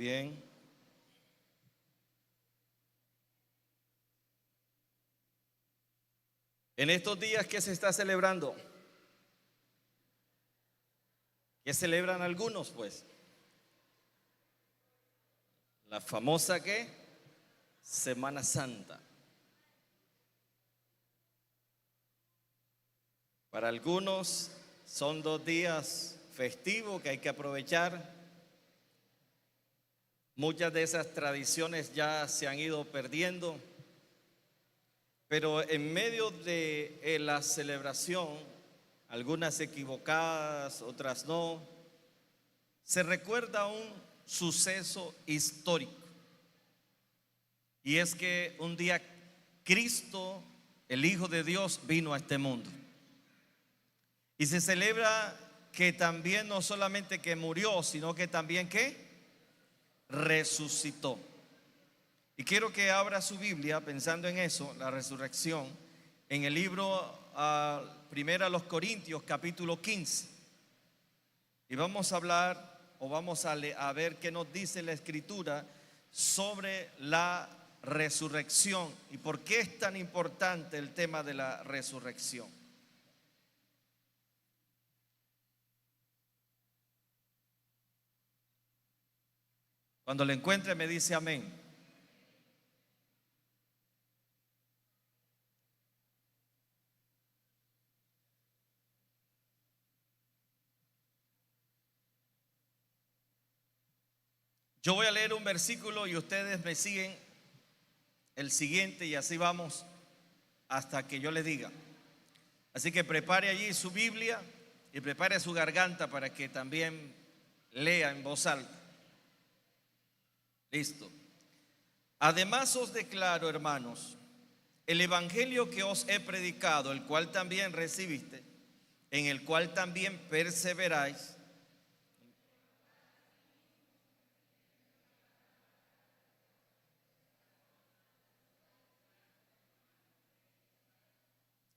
bien. En estos días, ¿qué se está celebrando? ¿Qué celebran algunos, pues? La famosa, ¿qué? Semana Santa. Para algunos son 2 días festivos que hay que aprovechar. Muchas de esas tradiciones ya se han ido perdiendo, pero en medio de la celebración, algunas equivocadas, otras no, se recuerda un suceso histórico. Y es que un día Cristo, el Hijo de Dios, vino a este mundo. Y se celebra que también no solamente que murió, sino que también que resucitó. Y quiero que abra su Biblia pensando en eso, la resurrección, en el libro primero a los Corintios, capítulo 15. Y vamos a hablar o vamos a ver qué nos dice la Escritura sobre la resurrección y por qué es tan importante el tema de la resurrección. Cuando lo encuentre me dice amén. Yo voy a leer un versículo y ustedes me siguen el siguiente y así vamos hasta que yo les diga. Así que prepare allí su Biblia y prepare su garganta para que también lea en voz alta. Listo. Además os declaro, hermanos, el evangelio que os he predicado, el cual también recibiste, en el cual también perseveráis.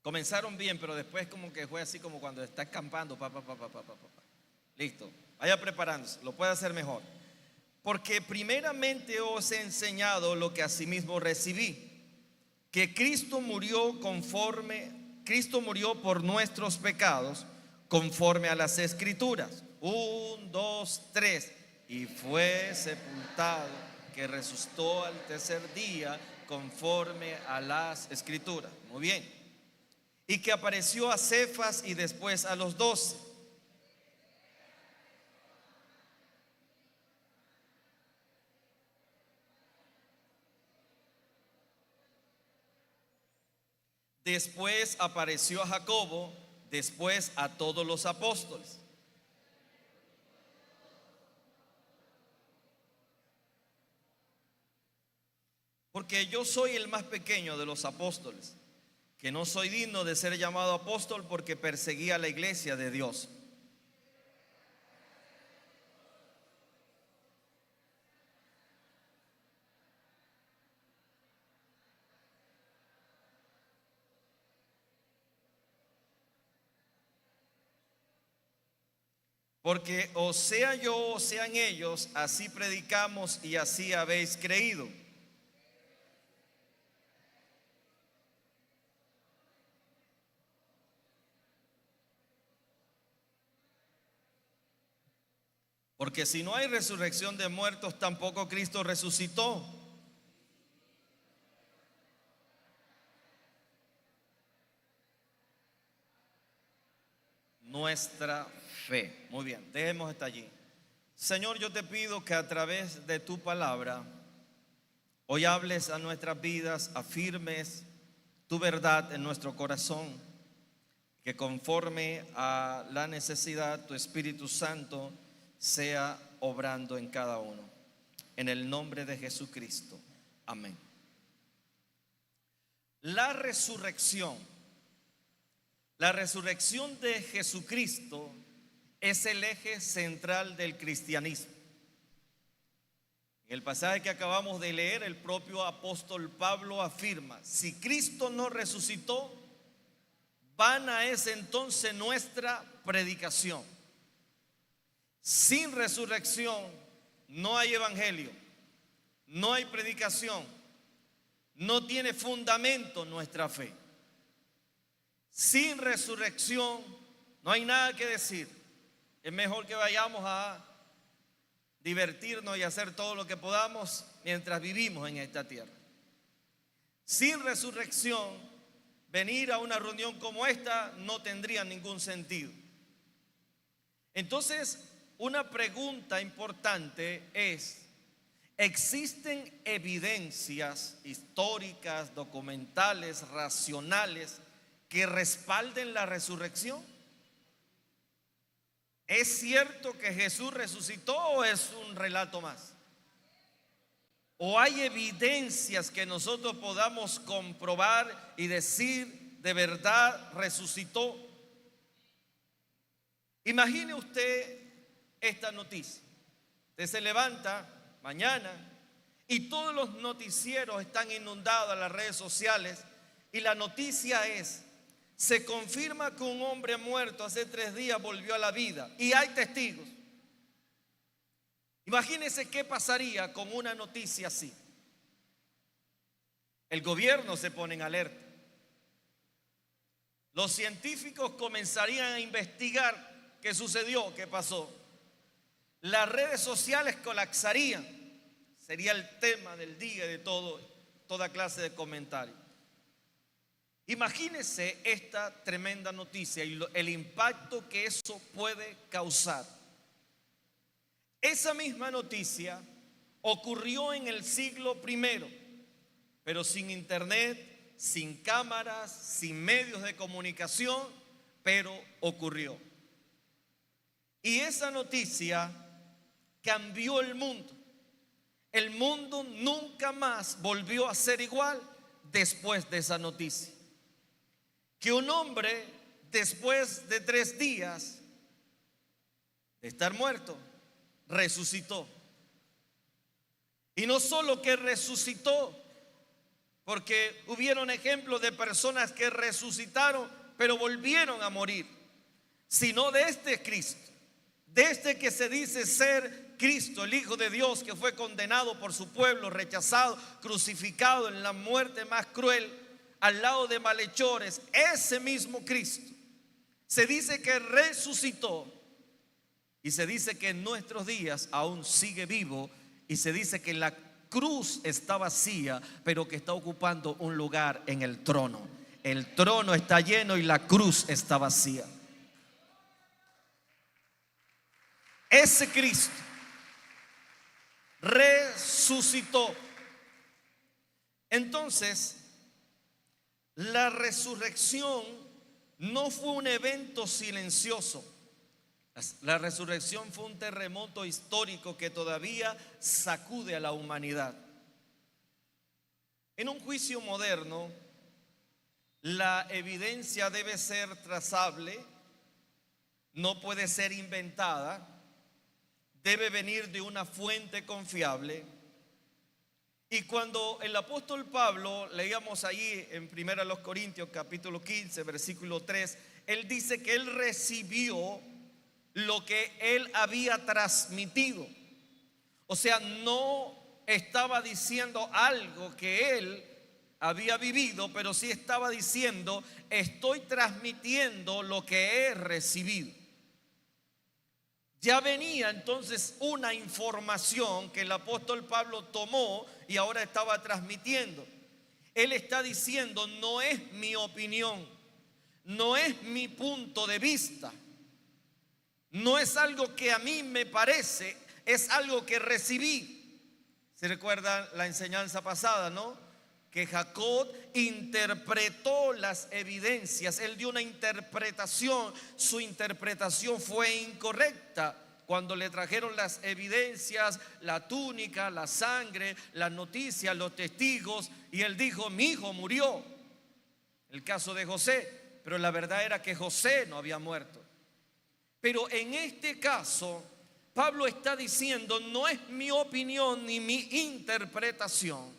Comenzaron bien, pero después como que fue así como cuando está acampando. Listo, vaya preparándose, lo puede hacer mejor. Porque primeramente os he enseñado lo que asimismo recibí, que Cristo murió por nuestros pecados, conforme a las Escrituras. 1, 2, 3. Y fue sepultado, que resucitó al tercer día, conforme a las Escrituras. Muy bien. Y que apareció a Cefas y después a los 12. Después apareció a Jacobo, después a todos los apóstoles. Porque yo soy el más pequeño de los apóstoles, que no soy digno de ser llamado apóstol porque perseguía la iglesia de Dios. Porque o sea yo o sean ellos, así predicamos y así habéis creído. Porque si no hay resurrección de muertos, tampoco Cristo resucitó. Nuestra fe. Muy bien, dejemos hasta allí. Señor, yo te pido que a través de tu palabra hoy hables a nuestras vidas, afirmes tu verdad en nuestro corazón, que conforme a la necesidad tu Espíritu Santo sea obrando en cada uno. En el nombre de Jesucristo. Amén. La resurrección de Jesucristo es el eje central del cristianismo. En el pasaje que acabamos de leer, el propio apóstol Pablo afirma: si Cristo no resucitó, vana es entonces nuestra predicación. Sin resurrección no hay evangelio, no hay predicación, no tiene fundamento nuestra fe. Sin resurrección no hay nada que decir. Es mejor que vayamos a divertirnos y hacer todo lo que podamos mientras vivimos en esta tierra. Sin resurrección, venir a una reunión como esta no tendría ningún sentido. Entonces, una pregunta importante es: ¿existen evidencias históricas, documentales, racionales que respalden la resurrección? ¿Es cierto que Jesús resucitó o es un relato más? ¿O hay evidencias que nosotros podamos comprobar y decir de verdad resucitó? Imagine usted esta noticia. Usted se levanta mañana y todos los noticieros están inundados en las redes sociales y la noticia es: se confirma que un hombre muerto hace 3 días volvió a la vida y hay testigos. Imagínense qué pasaría con una noticia así. El gobierno se pone en alerta. Los científicos comenzarían a investigar qué sucedió, qué pasó. Las redes sociales colapsarían. Sería el tema del día y de toda clase de comentarios. Imagínense esta tremenda noticia y el impacto que eso puede causar. Esa misma noticia ocurrió en el siglo I, pero sin internet, sin cámaras, sin medios de comunicación, pero ocurrió. Y esa noticia cambió el mundo. El mundo nunca más volvió a ser igual después de esa noticia. Que un hombre, después de 3 días de estar muerto, resucitó. Y no solo que resucitó, porque hubieron ejemplos de personas que resucitaron pero volvieron a morir, sino de este Cristo, de este que se dice ser Cristo, el Hijo de Dios, que fue condenado por su pueblo, rechazado, crucificado en la muerte más cruel, al lado de malhechores. Ese mismo Cristo se dice que resucitó y se dice que en nuestros días aún sigue vivo, y se dice que la cruz está vacía, pero que está ocupando un lugar en el trono. El trono está lleno y la cruz está vacía. Ese Cristo resucitó. Entonces, la resurrección no fue un evento silencioso. La resurrección fue un terremoto histórico que todavía sacude a la humanidad. En un juicio moderno, la evidencia debe ser trazable, no puede ser inventada, debe venir de una fuente confiable. Y cuando el apóstol Pablo, leíamos ahí en 1 Corintios capítulo 15, versículo 3, él dice que él recibió lo que él había transmitido. O sea, no estaba diciendo algo que él había vivido, pero sí estaba diciendo: estoy transmitiendo lo que he recibido. Ya venía entonces una información que el apóstol Pablo tomó y ahora estaba transmitiendo. Él está diciendo: no es mi opinión, no es mi punto de vista, no es algo que a mí me parece, es algo que recibí. ¿Se recuerdan la enseñanza pasada, no? Que Jacob interpretó las evidencias, él dio una interpretación, su interpretación fue incorrecta. Cuando le trajeron las evidencias, la túnica, la sangre, las noticias, los testigos, y él dijo: mi hijo murió. El caso de José, pero la verdad era que José no había muerto. Pero en este caso, Pablo está diciendo: no es mi opinión ni mi interpretación.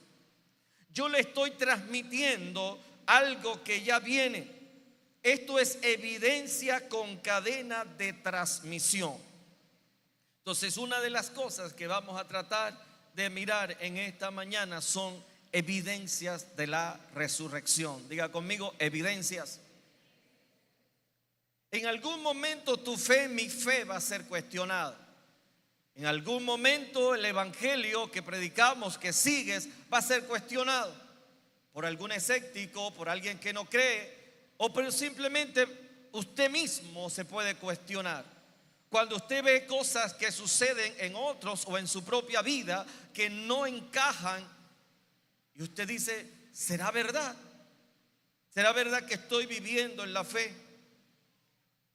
Yo le estoy transmitiendo algo que ya viene. Esto es evidencia con cadena de transmisión. Entonces, una de las cosas que vamos a tratar de mirar en esta mañana son evidencias de la resurrección. Diga conmigo, evidencias. En algún momento tu fe, mi fe, va a ser cuestionada. En algún momento el evangelio que predicamos, que sigues, va a ser cuestionado por algún escéptico, por alguien que no cree, o pero simplemente usted mismo se puede cuestionar. Cuando usted ve cosas que suceden en otros o en su propia vida que no encajan, y usted dice, ¿será verdad? ¿Será verdad que estoy viviendo en la fe?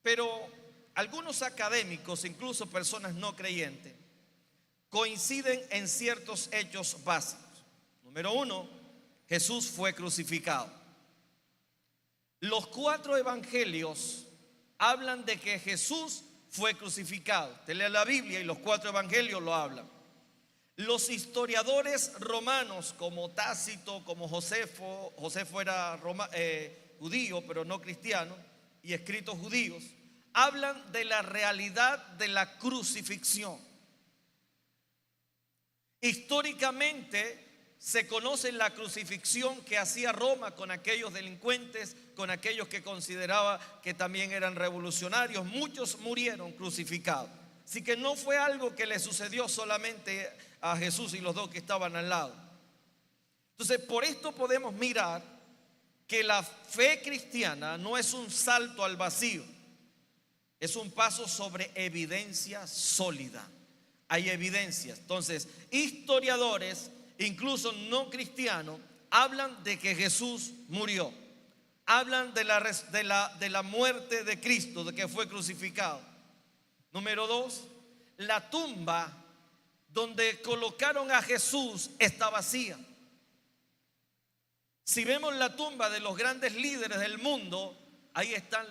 Pero algunos académicos, incluso personas no creyentes, coinciden en ciertos hechos básicos. Número uno, Jesús fue crucificado. Los 4 evangelios hablan de que Jesús fue crucificado. Usted lee la Biblia y los 4 evangelios lo hablan. Los historiadores romanos como Tácito, como Josefo era judío pero no cristiano, y escritos judíos, hablan de la realidad de la crucifixión. Históricamente se conoce la crucifixión que hacía Roma con aquellos delincuentes, con aquellos que consideraba que también eran revolucionarios. Muchos murieron crucificados. Así que no fue algo que le sucedió solamente a Jesús y los 2 que estaban al lado. Entonces, por esto podemos mirar que la fe cristiana no es un salto al vacío, es un paso sobre evidencia sólida. Hay evidencias. Entonces, historiadores, incluso no cristianos, hablan de que Jesús murió. Hablan de la muerte de Cristo, de que fue crucificado. Número 2, la tumba donde colocaron a Jesús está vacía. Si vemos la tumba de los grandes líderes del mundo, ahí están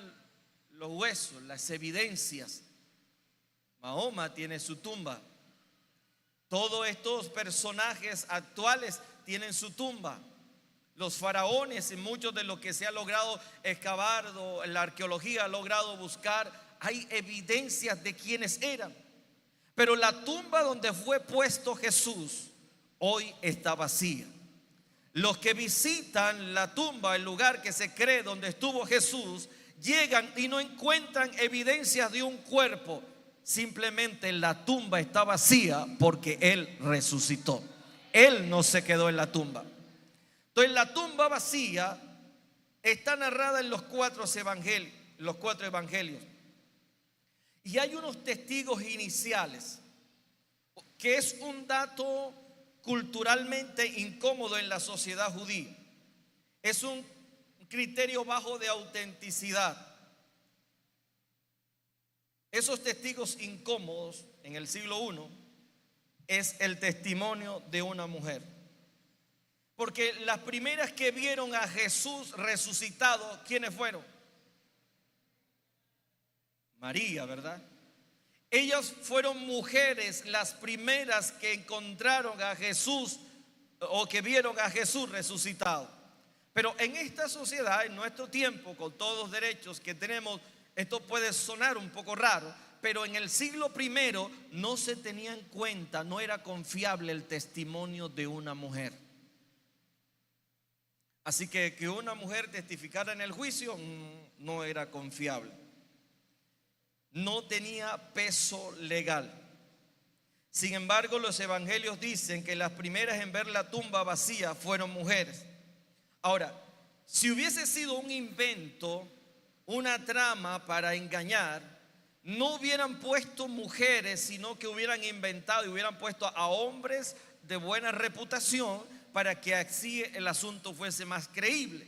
los huesos, las evidencias. Mahoma tiene su tumba. Todos estos personajes actuales tienen su tumba. Los faraones y muchos de los que se ha logrado excavar, la arqueología ha logrado buscar, hay evidencias de quiénes eran. Pero la tumba donde fue puesto Jesús hoy está vacía. Los que visitan la tumba, el lugar que se cree donde estuvo Jesús, llegan y no encuentran evidencias de un cuerpo. Simplemente la tumba está vacía porque Él resucitó. Él no se quedó en la tumba. Entonces la tumba vacía está narrada en los 4 evangelios. Y hay unos testigos iniciales, que es un dato culturalmente incómodo en la sociedad judía. Es un criterio bajo de autenticidad. Esos testigos incómodos en el siglo I es el testimonio de una mujer. Porque las primeras que vieron a Jesús resucitado, ¿quiénes fueron? María, ¿verdad? Ellas fueron mujeres las primeras que encontraron a Jesús o que vieron a Jesús resucitado. Pero en esta sociedad, en nuestro tiempo, con todos los derechos que tenemos, esto puede sonar un poco raro, pero en el siglo I no se tenía en cuenta, no era confiable el testimonio de una mujer. Así que una mujer testificara en el juicio no era confiable. No tenía peso legal. Sin embargo, los evangelios dicen que las primeras en ver la tumba vacía fueron mujeres. Ahora, si hubiese sido un invento, una trama para engañar, no hubieran puesto mujeres, sino que hubieran inventado y hubieran puesto a hombres de buena reputación para que así el asunto fuese más creíble.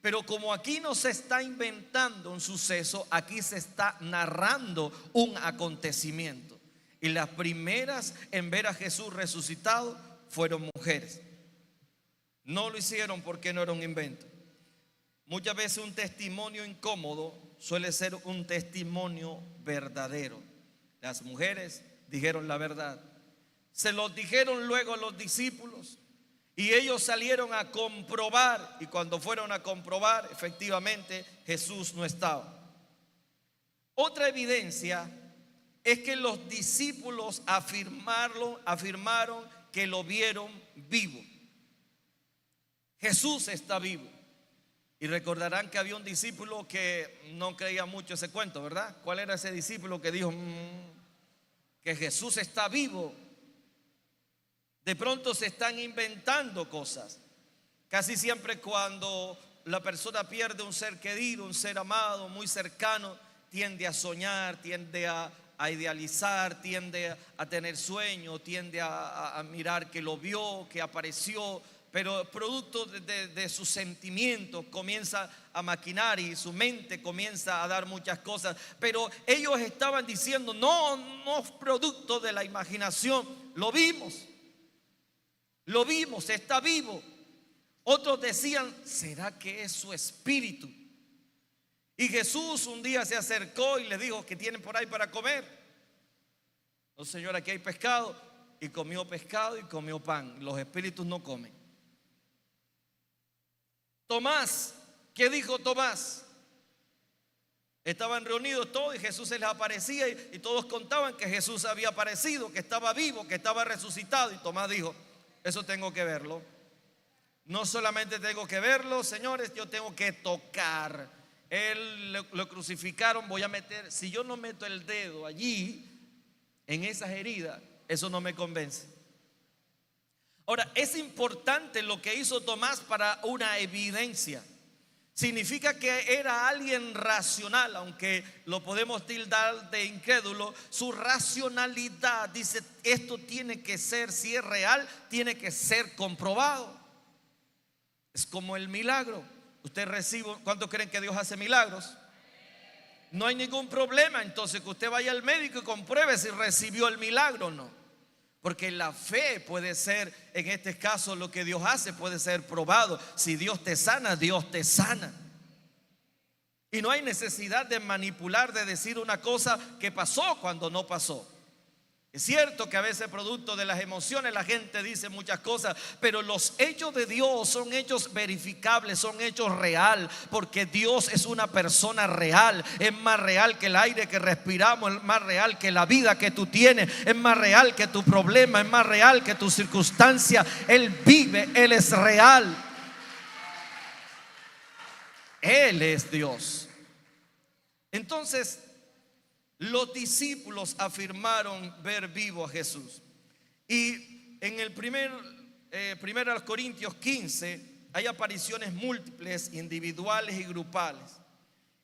Pero como aquí no se está inventando un suceso, aquí se está narrando un acontecimiento. Y las primeras en ver a Jesús resucitado fueron mujeres. No lo hicieron porque no era un invento. Muchas veces un testimonio incómodo suele ser un testimonio verdadero. Las mujeres dijeron la verdad. Se lo dijeron luego a los discípulos y ellos salieron a comprobar, y cuando fueron a comprobar, efectivamente Jesús no estaba. Otra evidencia es que los discípulos afirmaron que lo vieron vivo. Jesús está vivo. Y recordarán que había un discípulo que no creía mucho ese cuento, ¿verdad? ¿Cuál era ese discípulo que dijo que Jesús está vivo? De pronto se están inventando cosas. Casi siempre cuando la persona pierde un ser querido, un ser amado, muy cercano, tiende a soñar, tiende a idealizar, tiende a tener sueños, tiende a mirar que lo vio, que apareció, pero producto de sus sentimientos comienza a maquinar y su mente comienza a dar muchas cosas. Pero ellos estaban diciendo, no es producto de la imaginación, lo vimos, está vivo. Otros decían, ¿será que es su espíritu? Y Jesús un día se acercó y le dijo, ¿qué tienen por ahí para comer? No, señor, aquí hay pescado. Y comió pescado y comió pan. Los espíritus no comen. Tomás, ¿qué dijo Tomás? Estaban reunidos todos y Jesús se les aparecía y todos contaban que Jesús había aparecido, que estaba vivo, que estaba resucitado. Y Tomás dijo, eso tengo que verlo. No solamente tengo que verlo, señores, yo tengo que tocar. Él lo crucificaron, voy a meter, si yo no meto el dedo allí, en esas heridas, eso no me convence. Ahora, es importante lo que hizo Tomás para una evidencia. Significa que era alguien racional, aunque lo podemos tildar de incrédulo. Su racionalidad dice, esto tiene que ser, si es real, tiene que ser comprobado. Es como el milagro. Usted recibe, ¿cuántos creen que Dios hace milagros? No hay ningún problema entonces que usted vaya al médico y compruebe si recibió el milagro o no. Porque la fe puede ser, en este caso lo que Dios hace puede ser probado. Si Dios te sana, Dios te sana. Y no hay necesidad de manipular, de decir una cosa que pasó cuando no pasó. Es cierto que a veces producto de las emociones la gente dice muchas cosas, pero los hechos de Dios son hechos verificables, son hechos real, porque Dios es una persona real. Es más real que el aire que respiramos, es más real que la vida que tú tienes, es más real que tu problema, es más real que tu circunstancia. Él vive, Él es real. Él es Dios. Entonces, los discípulos afirmaron ver vivo a Jesús. Y en el primero Corintios 15 hay apariciones múltiples, individuales y grupales.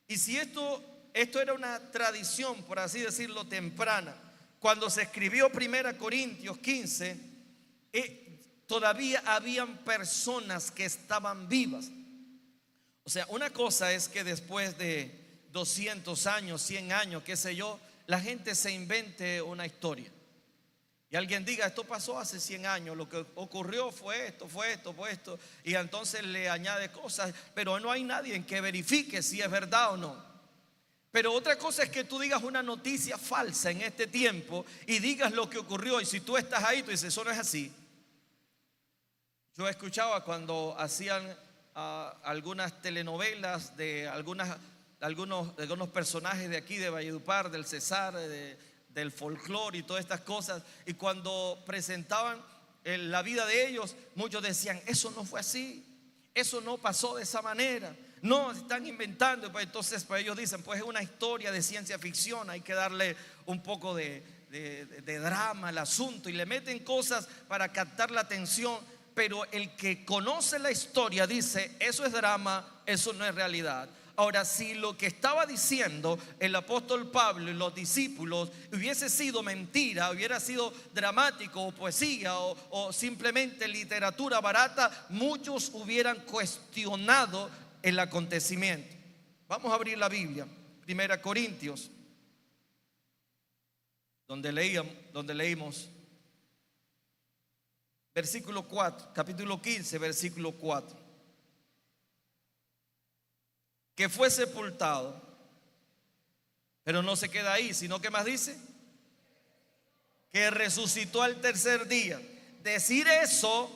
Y si esto era una tradición, por así decirlo, temprana, cuando se escribió 1 Corintios 15, todavía habían personas que estaban vivas. O sea, una cosa es que después de 200 años, 100 años, qué sé yo, la gente se invente una historia y alguien diga, esto pasó hace 100 años, lo que ocurrió fue esto, y entonces le añade cosas, pero no hay nadie que verifique si es verdad o no. Pero otra cosa es que tú digas una noticia falsa en este tiempo y digas lo que ocurrió, y si tú estás ahí, tú dices, eso no es así. Yo escuchaba cuando hacían algunas telenovelas de algunos personajes de aquí de Valledupar, del Cesar, del folclore y todas estas cosas, y cuando presentaban la vida de ellos, muchos decían, eso no fue así, eso no pasó de esa manera, no, están inventando. Pues entonces pues ellos dicen, pues es una historia de ciencia ficción, hay que darle un poco de drama al asunto, y le meten cosas para captar la atención. Pero el que conoce la historia dice, eso es drama, eso no es realidad. Ahora, si lo que estaba diciendo el apóstol Pablo y los discípulos hubiese sido mentira, hubiera sido dramático o poesía o simplemente literatura barata, muchos hubieran cuestionado el acontecimiento. Vamos a abrir la Biblia, 1 Corintios, donde leímos versículo 4, capítulo 15, versículo 4. Que fue sepultado, pero no se queda ahí, sino que más dice, que resucitó al tercer día. Decir eso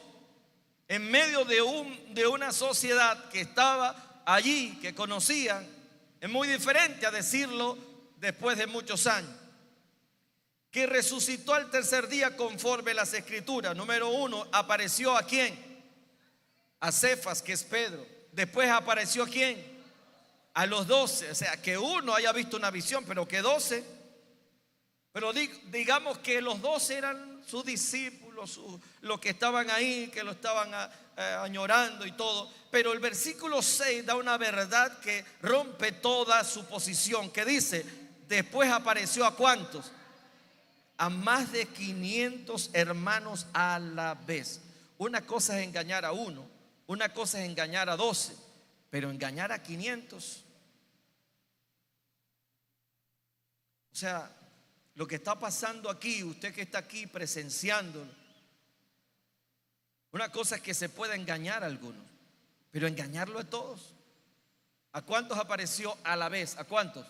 en medio de una sociedad que estaba allí, que conocían, es muy diferente a decirlo después de muchos años. que resucitó al tercer día conforme las escrituras. Número 1, apareció ¿a quién? A Cefas, que es Pedro. Después apareció ¿a quién? A los 12. O sea, que uno haya visto una visión, pero que 12. Pero digamos que los 12 eran sus discípulos, los que estaban ahí, que lo estaban añorando y todo. Pero el versículo 6 da una verdad que rompe toda su posición, que dice: después apareció ¿a cuántos? A más de 500 hermanos a la vez. Una cosa es engañar a uno, una cosa es engañar a 12, pero engañar a 500. O sea, lo que está pasando aquí, usted que está aquí presenciando, una cosa es que se pueda engañar a algunos, pero engañarlo a todos. ¿A cuántos apareció a la vez? ¿A cuántos?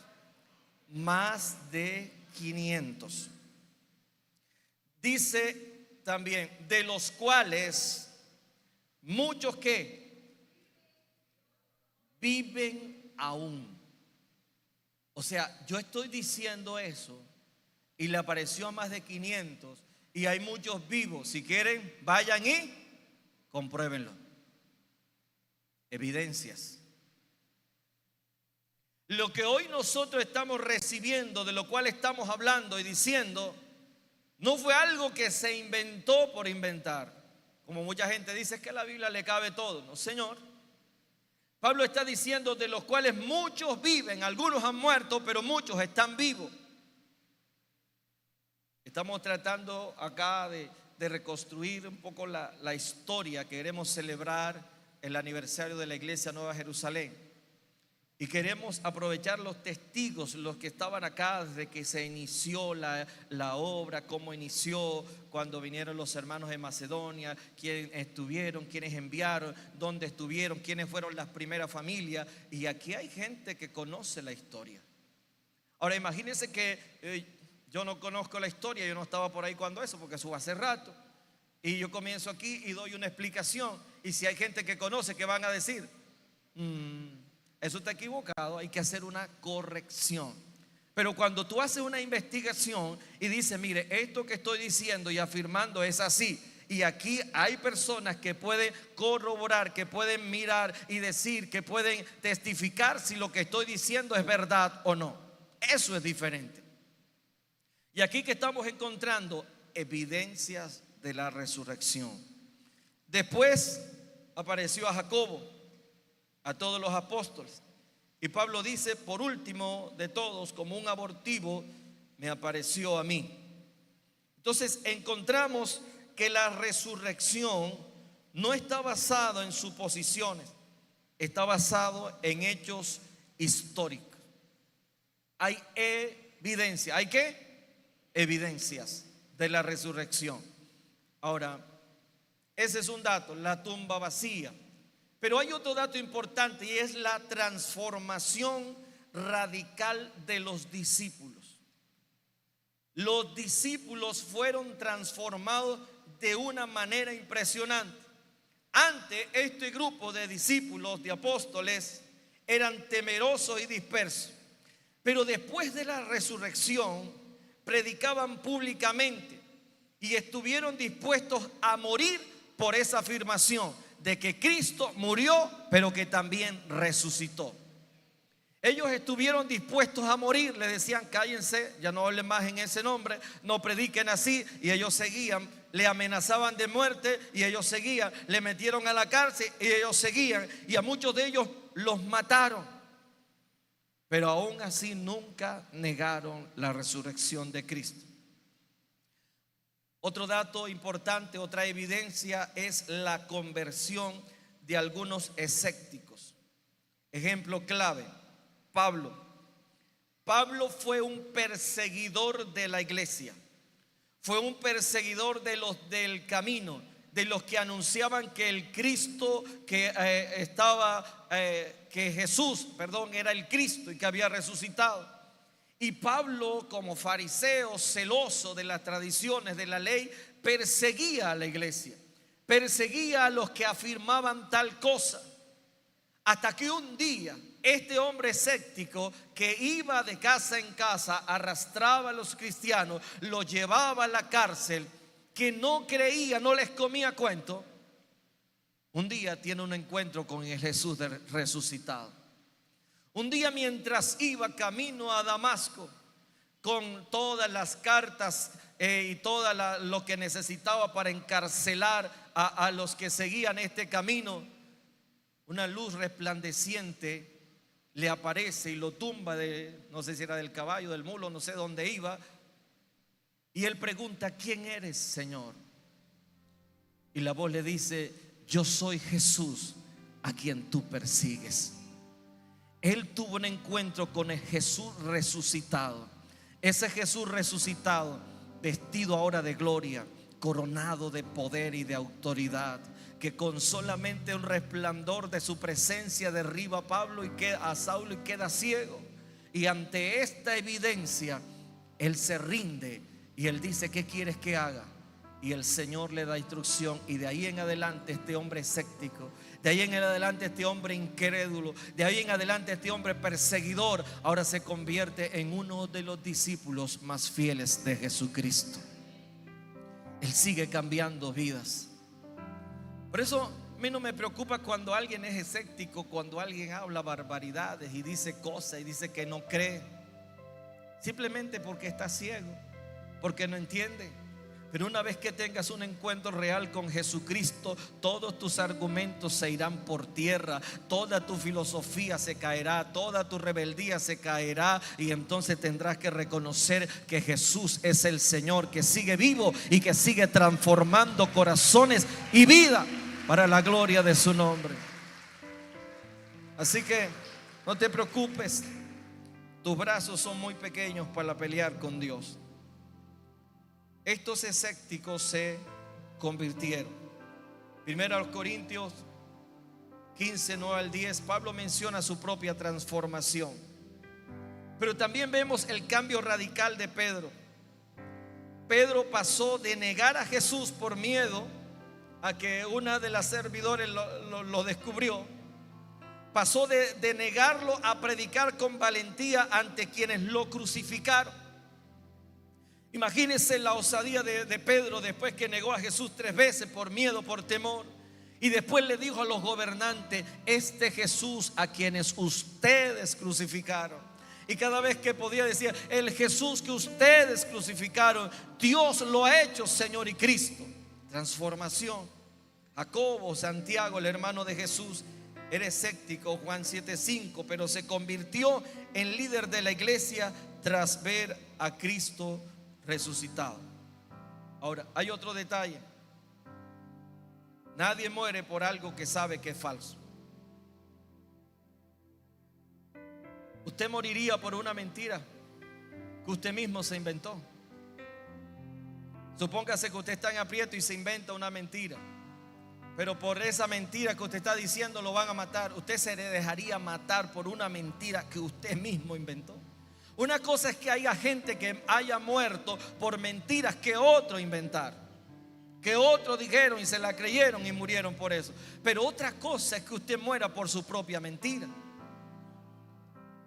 Más de 500. Dice también, de los cuales muchos que viven aún. O sea, yo estoy diciendo eso y le apareció a más de 500 y hay muchos vivos. Si quieren, vayan y compruébenlo. Evidencias. Lo que hoy nosotros estamos recibiendo, de lo cual estamos hablando y diciendo, no fue algo que se inventó por inventar. Como mucha gente dice, es que a la Biblia le cabe todo. No, Señor. Pablo está diciendo de los cuales muchos viven. Algunos han muerto, pero muchos están vivos. Estamos tratando acá de reconstruir un poco la historia. Queremos celebrar el aniversario de la Iglesia Nueva Jerusalén. Y queremos aprovechar los testigos, los que estaban acá desde que se inició la obra, cómo inició, cuando vinieron los hermanos de Macedonia, quiénes estuvieron, quiénes enviaron, dónde estuvieron, quiénes fueron las primeras familias. Y aquí hay gente que conoce la historia. Ahora imagínense que yo no conozco la historia, yo no estaba por ahí cuando eso, porque eso fue hace rato. Y yo comienzo aquí y doy una explicación. Y si hay gente que conoce, ¿qué van a decir? Eso está equivocado, hay que hacer una corrección. Pero cuando tú haces una investigación y dices, mire, esto que estoy diciendo y afirmando es así, y aquí hay personas que pueden corroborar, que pueden mirar y decir, que pueden testificar si lo que estoy diciendo es verdad o no. Eso es diferente. Y aquí que estamos encontrando evidencias de la resurrección. Después apareció a Jacobo, a todos los apóstoles. Y Pablo dice, por último de todos, como un abortivo, me apareció a mí. Entonces encontramos que la resurrección no está basado en suposiciones, está basado en hechos históricos. Hay evidencia. ¿Hay qué? Evidencias de la resurrección. Ahora, ese es un dato, la tumba vacía. Pero hay otro dato importante y es la transformación radical de los discípulos. Los discípulos fueron transformados de una manera impresionante. Antes, este grupo de discípulos, de apóstoles, eran temerosos y dispersos. Pero después de la resurrección, predicaban públicamente y estuvieron dispuestos a morir por esa afirmación de que Cristo murió, pero que también resucitó. Ellos estuvieron dispuestos a morir. Le decían, cállense, ya no hablen más en ese nombre, no prediquen así. Y ellos seguían. Le amenazaban de muerte y ellos seguían. Le metieron a la cárcel y ellos seguían. Y a muchos de ellos los mataron. Pero aún así nunca negaron la resurrección de Cristo. Otro dato importante, otra evidencia es la conversión de algunos escépticos. Ejemplo clave, Pablo. Pablo fue un perseguidor de la iglesia. Fue un perseguidor de los del camino, de los que anunciaban que el Cristo que Jesús era el Cristo y que había resucitado. Y Pablo, como fariseo celoso de las tradiciones de la ley, perseguía a la iglesia, perseguía a los que afirmaban tal cosa, hasta que un día Este hombre escéptico que iba de casa en casa, arrastraba a los cristianos, los llevaba a la cárcel, que no creía, no les comía cuento, un día tiene un encuentro con el Jesús resucitado. Un día, mientras iba camino a Damasco con todas las cartas y todo lo que necesitaba para encarcelar a los que seguían este camino, una luz resplandeciente le aparece y lo tumba no sé si era del caballo, del mulo, no sé dónde iba. Y él pregunta: ¿quién eres, Señor? Y la voz le dice: yo soy Jesús a quien tú persigues. Él tuvo un encuentro con el Jesús resucitado. Ese Jesús resucitado, vestido ahora de gloria, coronado de poder y de autoridad, que con solamente un resplandor de su presencia derriba a Saulo y queda ciego. Y ante esta evidencia, él se rinde y él dice: ¿qué quieres que haga? Y el Señor le da instrucción, y de ahí en adelante este hombre escéptico, de ahí en adelante este hombre incrédulo, de ahí en adelante este hombre perseguidor, ahora se convierte en uno de los discípulos más fieles de Jesucristo. Él sigue cambiando vidas. Por eso a mí no me preocupa cuando alguien es escéptico, cuando alguien habla barbaridades y dice cosas y dice que no cree, simplemente porque está ciego, porque no entiende. Pero una vez que tengas un encuentro real con Jesucristo, todos tus argumentos se irán por tierra, toda tu filosofía se caerá, toda tu rebeldía se caerá, y entonces tendrás que reconocer que Jesús es el Señor, que sigue vivo y que sigue transformando corazones y vida para la gloria de su nombre. Así que no te preocupes, tus brazos son muy pequeños para pelear con Dios. Estos escépticos se convirtieron. 1 Corintios 15, 9 al 10, Pablo menciona su propia transformación. Pero también vemos el cambio radical de Pedro. Pedro pasó de negar a Jesús por miedo a que una de las servidoras lo descubrió. Pasó de negarlo a predicar con valentía ante quienes lo crucificaron. Imagínense la osadía de Pedro después que negó a Jesús 3 veces por miedo, por temor. Y después le dijo a los gobernantes: este Jesús a quienes ustedes crucificaron. Y cada vez que podía decir: el Jesús que ustedes crucificaron, Dios lo ha hecho Señor y Cristo. Transformación. Jacobo, Santiago, el hermano de Jesús, era escéptico, Juan 7:5, pero se convirtió en líder de la iglesia tras ver a Cristo resucitado. Ahora, hay otro detalle. Nadie muere por algo que sabe que es falso. Usted moriría por una mentira que usted mismo se inventó. Supóngase que usted está en aprieto y se inventa una mentira, pero por esa mentira que usted está diciendo lo van a matar. Usted se le dejaría matar por una mentira que usted mismo inventó. Una cosa es que haya gente que haya muerto por mentiras que otros inventaron, que otros dijeron y se la creyeron y murieron por eso. Pero otra cosa es que usted muera por su propia mentira.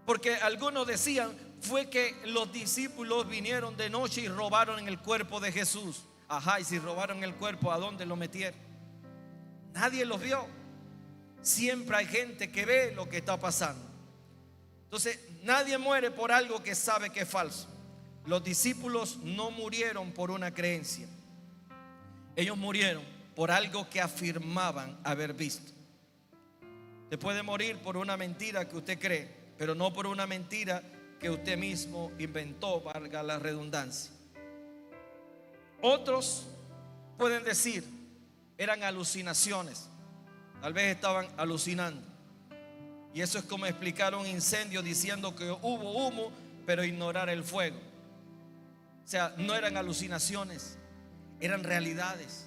Porque algunos decían: fue que los discípulos vinieron de noche y robaron en el cuerpo de Jesús. Ajá, y si robaron el cuerpo, ¿a dónde lo metieron? Nadie los vio. Siempre hay gente que ve lo que está pasando. Entonces, nadie muere por algo que sabe que es falso. Los discípulos no murieron por una creencia. Ellos murieron por algo que afirmaban haber visto. Usted puede morir por una mentira que usted cree, pero no por una mentira que usted mismo inventó, valga la redundancia. Otros pueden decir: eran alucinaciones. Tal vez estaban alucinando. Y eso es como explicar un incendio diciendo que hubo humo, pero ignorar el fuego. O sea, no eran alucinaciones, eran realidades.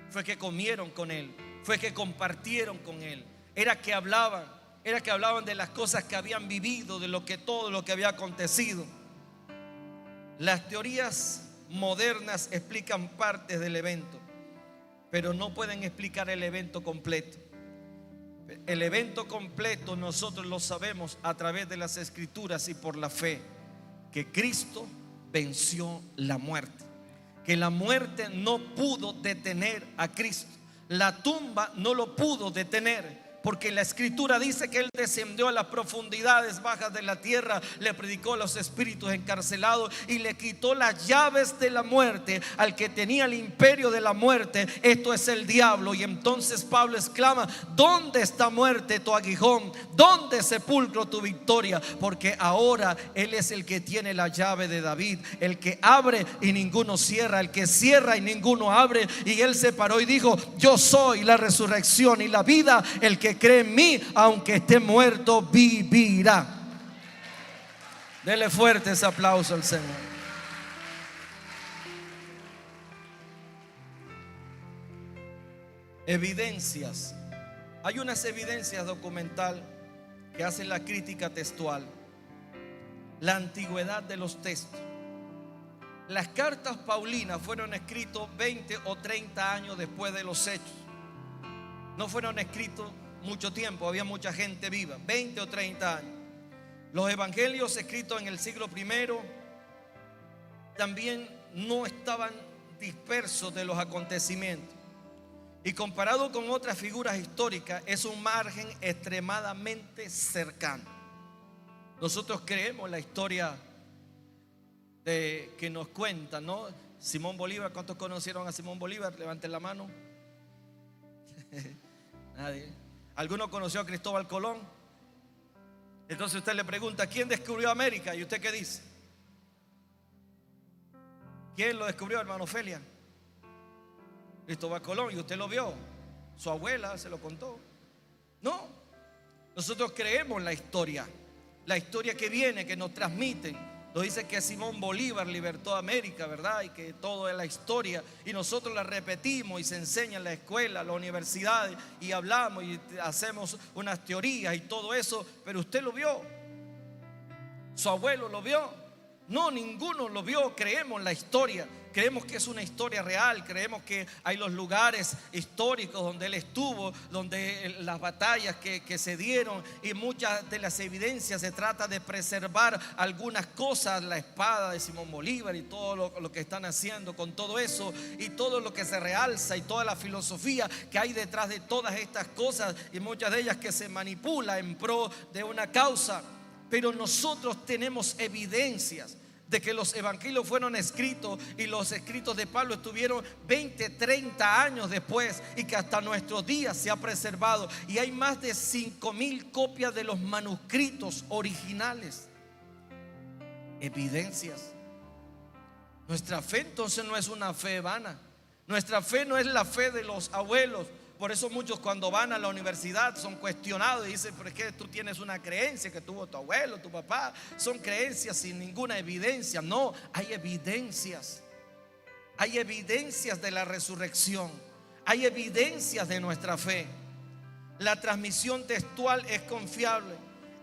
Fue que comieron con Él, fue que compartieron con Él. Era que hablaban de las cosas que habían vivido, de todo lo que había acontecido. Las teorías modernas explican partes del evento, pero no pueden explicar el evento completo. El evento completo nosotros lo sabemos a través de las Escrituras y por la fe, que Cristo venció la muerte, que la muerte no pudo detener a Cristo, la tumba no lo pudo detener, porque la Escritura dice que Él descendió a las profundidades bajas de la tierra, le predicó a los espíritus encarcelados y le quitó las llaves de la muerte al que tenía el imperio de la muerte, esto es el diablo. Y entonces Pablo exclama: ¿dónde está, muerte, tu aguijón? ¿Dónde, sepulcro, tu victoria? Porque ahora Él es el que tiene la llave de David, el que abre y ninguno cierra, el que cierra y ninguno abre. Y Él se paró y dijo: yo soy la resurrección y la vida, el que cree en mí, aunque esté muerto, vivirá. Dele fuerte ese aplauso al Señor. Evidencias. Hay unas evidencias documental que hacen la crítica textual. La antigüedad de los textos. Las cartas paulinas fueron escritas 20 o 30 años después de los hechos. No fueron escritos mucho tiempo, había mucha gente viva, 20 o 30 años. Los evangelios escritos en el siglo I también no estaban dispersos de los acontecimientos, y comparado con otras figuras históricas es un margen extremadamente cercano. Nosotros creemos la historia que nos cuentan, ¿no? Simón Bolívar. ¿Cuántos conocieron a Simón Bolívar? Levanten la mano. Nadie. ¿Alguno conoció a Cristóbal Colón? Entonces usted le pregunta: ¿quién descubrió América? ¿Y usted qué dice? ¿Quién lo descubrió, hermano Ofelia? Cristóbal Colón. ¿Y usted lo vio? Su abuela se lo contó. No, nosotros creemos la historia que viene, que nos transmiten. Nos dice que Simón Bolívar libertó a América, ¿verdad? Y que todo es la historia, y nosotros la repetimos y se enseña en la escuela, en las universidades, y hablamos y hacemos unas teorías y todo eso. Pero usted lo vio, su abuelo lo vio. No, ninguno lo vio. Creemos la historia, creemos que es una historia real, creemos que hay los lugares históricos donde él estuvo, donde las batallas que se dieron, y muchas de las evidencias se trata de preservar algunas cosas, la espada de Simón Bolívar y todo lo que están haciendo con todo eso, y todo lo que se realza y toda la filosofía que hay detrás de todas estas cosas, y muchas de ellas que se manipula en pro de una causa. Pero nosotros tenemos evidencias de que los evangelios fueron escritos, y los escritos de Pablo estuvieron 20, 30 años después, y que hasta nuestros días se ha preservado, y hay más de 5,000 copias de los manuscritos originales. Evidencias. Nuestra fe entonces no es una fe vana. Nuestra fe no es la fe de los abuelos. Por eso muchos, cuando van a la universidad, son cuestionados y dicen: pero es que tú tienes una creencia que tuvo tu abuelo, tu papá. Son creencias sin ninguna evidencia. No, hay evidencias. Hay evidencias de la resurrección. Hay evidencias de nuestra fe. La transmisión textual es confiable.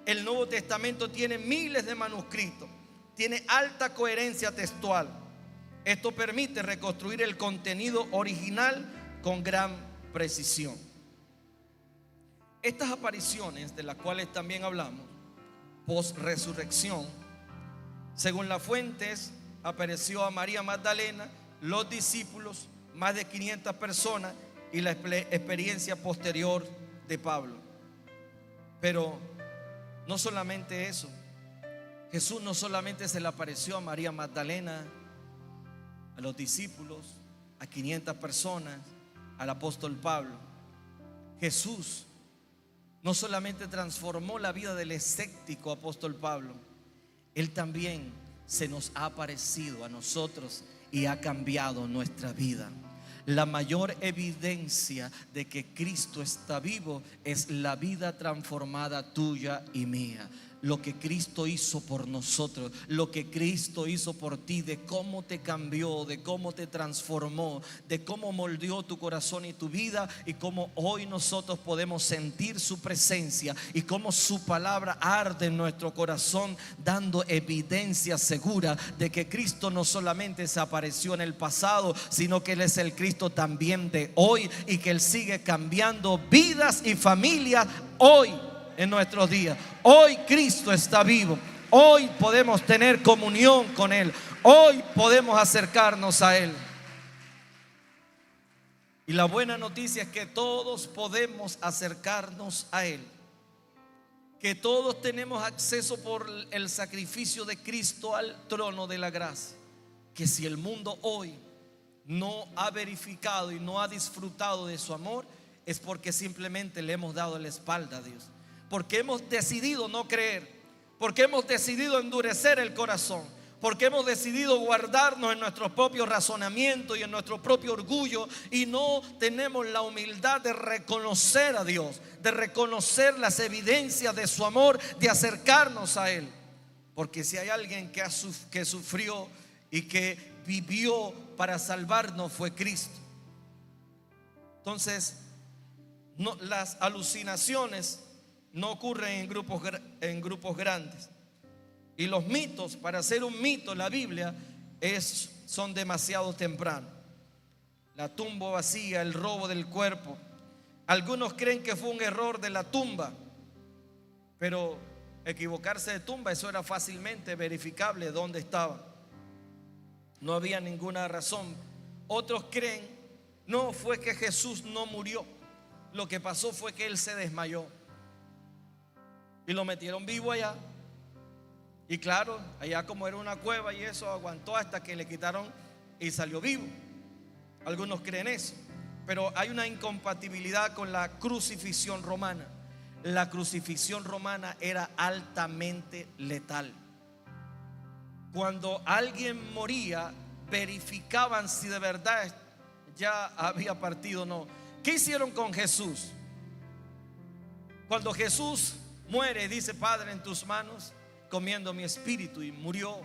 El Nuevo Testamento tiene miles de manuscritos. Tiene alta coherencia textual. Esto permite reconstruir el contenido original con gran precisión. Estas apariciones, de las cuales también hablamos, post resurrección, según las fuentes, apareció a María Magdalena, los discípulos, más de 500 personas, y la experiencia posterior de Pablo. Pero no solamente eso. Jesús no solamente se le apareció a María Magdalena, a los discípulos, a 500 personas, al apóstol Pablo. Jesús no solamente transformó la vida del escéptico apóstol Pablo, Él también se nos ha aparecido a nosotros y ha cambiado nuestra vida. La mayor evidencia de que Cristo está vivo es la vida transformada tuya y mía. lo que Cristo hizo por nosotros, lo que Cristo hizo por ti, de cómo te cambió, de cómo te transformó, de cómo moldeó tu corazón y tu vida, y cómo hoy nosotros podemos sentir su presencia y cómo su palabra arde en nuestro corazón, dando evidencia segura de que Cristo no solamente se apareció en el pasado, sino que Él es el Cristo también de hoy, y que Él sigue cambiando vidas y familias hoy. En nuestros días, hoy Cristo está vivo. Hoy podemos tener comunión con Él. Hoy podemos acercarnos a Él. Y la buena noticia es que todos podemos acercarnos a Él, que todos tenemos acceso por el sacrificio de Cristo al trono de la gracia. Que si el mundo hoy no ha verificado y no ha disfrutado de su amor, es porque simplemente le hemos dado la espalda a Dios, porque hemos decidido no creer, porque hemos decidido endurecer el corazón, porque hemos decidido guardarnos en nuestro propio razonamiento y en nuestro propio orgullo, y no tenemos la humildad de reconocer a Dios, de reconocer las evidencias de su amor, de acercarnos a Él. Porque si hay alguien que sufrió y que vivió para salvarnos, fue Cristo. Entonces, las alucinaciones no ocurren en grupos grandes. Y los mitos, para ser un mito, la Biblia son demasiado tempranos. La tumba vacía, el robo del cuerpo. Algunos creen que fue un error de la tumba, pero equivocarse de tumba, eso era fácilmente verificable dónde estaba. No había ninguna razón. Otros creen, no, fue que Jesús no murió. Lo que pasó fue que Él se desmayó y lo metieron vivo allá. Y claro, allá como era una cueva y eso, aguantó hasta que le quitaron y salió vivo. Algunos creen eso, pero hay una incompatibilidad con la crucifixión romana. La crucifixión romana era altamente letal. Cuando alguien moría, verificaban si de verdad ya había partido o no. ¿Qué hicieron con Jesús? Cuando Jesús muere, dice: Padre, en tus manos comiendo mi espíritu, y murió.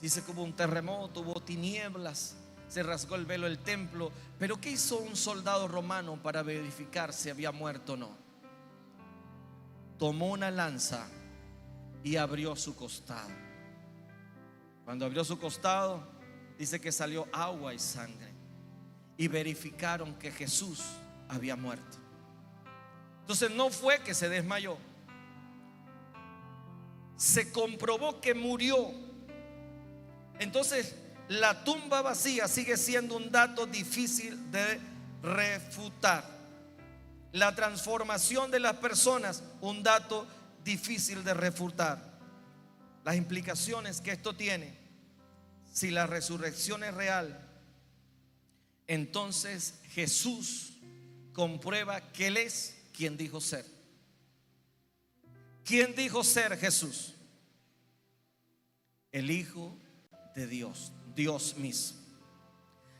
Dice que hubo un terremoto, hubo tinieblas, se rasgó el velo del templo. Pero ¿qué hizo un soldado romano para verificar si había muerto o no? Tomó una lanza y abrió su costado. Cuando abrió su costado, dice que salió agua y sangre, y verificaron que Jesús había muerto. Entonces no fue que se desmayó, se comprobó que murió. Entonces la tumba vacía sigue siendo un dato difícil de refutar. La transformación de las personas, un dato difícil de refutar. Las implicaciones que esto tiene, si la resurrección es real, entonces Jesús comprueba que Él es quien dijo ser. ¿Quién dijo ser Jesús? El Hijo de Dios, Dios mismo.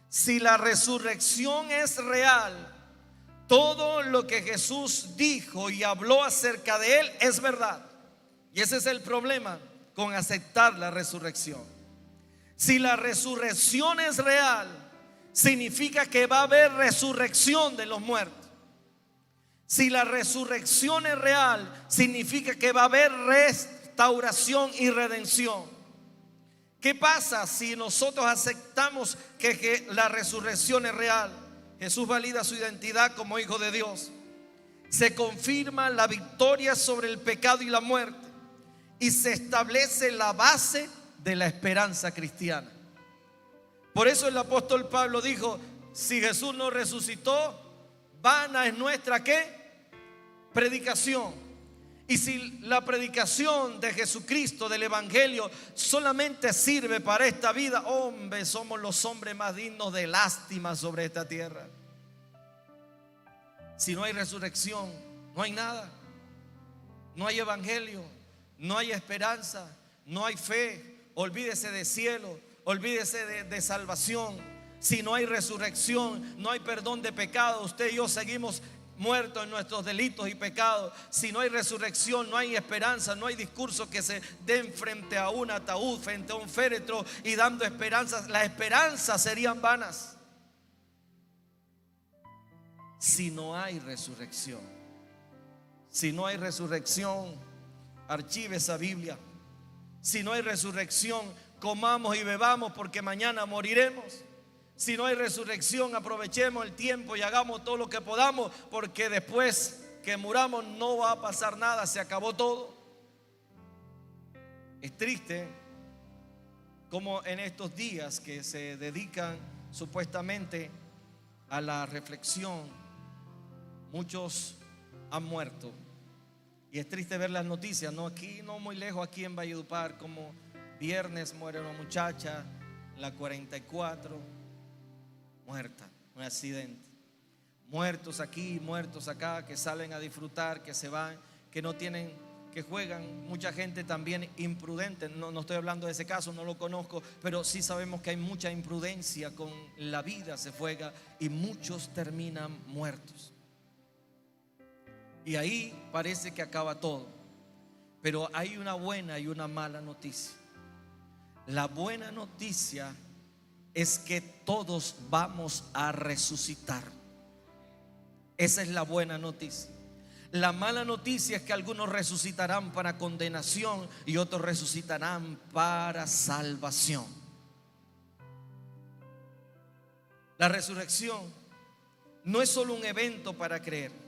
Si la resurrección es real, todo lo que Jesús dijo y habló acerca de Él es verdad. Y ese es el problema con aceptar la resurrección. Si la resurrección es real, significa que va a haber resurrección de los muertos. Si la resurrección es real, significa que va a haber restauración y redención. ¿Qué pasa si nosotros aceptamos que la resurrección es real? Jesús valida su identidad como Hijo de Dios. Se confirma la victoria sobre el pecado y la muerte, y se establece la base de la esperanza cristiana. Por eso el apóstol Pablo dijo: si Jesús no resucitó, vana es nuestra ¿qué? Predicación. Y si la predicación de Jesucristo, del Evangelio, solamente sirve para esta vida, hombre, somos los hombres más dignos de lástima sobre esta tierra. Si no hay resurrección, no hay nada. No hay evangelio, no hay esperanza, no hay fe. Olvídese de cielo, olvídese de salvación. Si no hay resurrección, no hay perdón de pecado. Usted y yo seguimos muertos en nuestros delitos y pecados, si no hay resurrección, no hay esperanza, no hay discurso que se den frente a un ataúd, frente a un féretro y dando esperanzas, las esperanzas serían vanas. Si no hay resurrección, si no hay resurrección, archive esa Biblia. Si no hay resurrección, comamos y bebamos porque mañana moriremos. Si no hay resurrección, aprovechemos el tiempo y hagamos todo lo que podamos, porque después que muramos no va a pasar nada, se acabó todo. Es triste como en estos días que se dedican supuestamente a la reflexión, muchos han muerto. Y es triste ver las noticias, no aquí, no muy lejos, aquí en Valledupar, como viernes muere una muchacha, la 44, muerta, un accidente. Muertos aquí, muertos acá, que salen a disfrutar, que se van, que no tienen, que juegan. Mucha gente también imprudente. No estoy hablando de ese caso, no lo conozco, pero sí sabemos que hay mucha imprudencia con la vida, se juega y muchos terminan muertos. Y ahí parece que acaba todo. Pero hay una buena y una mala noticia. La buena noticia es que todos vamos a resucitar. Esa es la buena noticia. La mala noticia es que algunos resucitarán para condenación y otros resucitarán para salvación. La resurrección no es solo un evento para creer.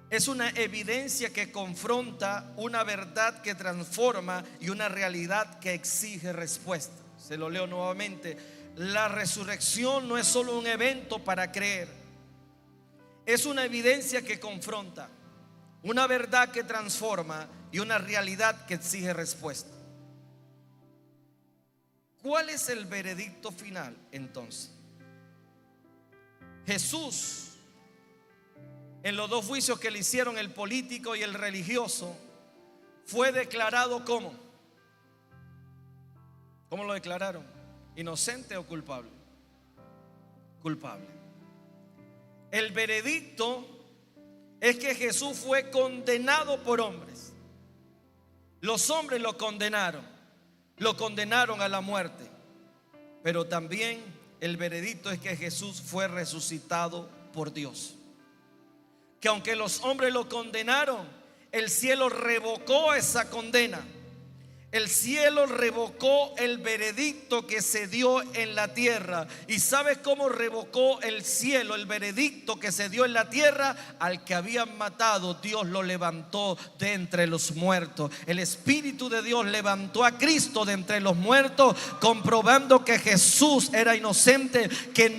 Es una evidencia que confronta una verdad que transforma y una realidad que exige respuesta. Se lo leo nuevamente. La resurrección no es solo un evento para creer. Es una evidencia que confronta, una verdad que transforma y una realidad que exige respuesta. ¿Cuál es el veredicto final entonces? Jesús, en los dos juicios que le hicieron, el político y el religioso, fue declarado ¿cómo? ¿Cómo lo declararon? ¿Inocente o culpable? Culpable. El veredicto es que Jesús fue condenado por hombres. Los hombres lo condenaron a la muerte. Pero también el veredicto es que Jesús fue resucitado por Dios. Que aunque los hombres lo condenaron, el cielo revocó esa condena. El cielo revocó el veredicto que se dio en la tierra. ¿Y sabes cómo revocó el cielo el veredicto que se dio en la tierra? Al que habían matado, Dios lo levantó de entre los muertos. El Espíritu de Dios levantó a Cristo de entre los muertos, comprobando que Jesús era inocente, que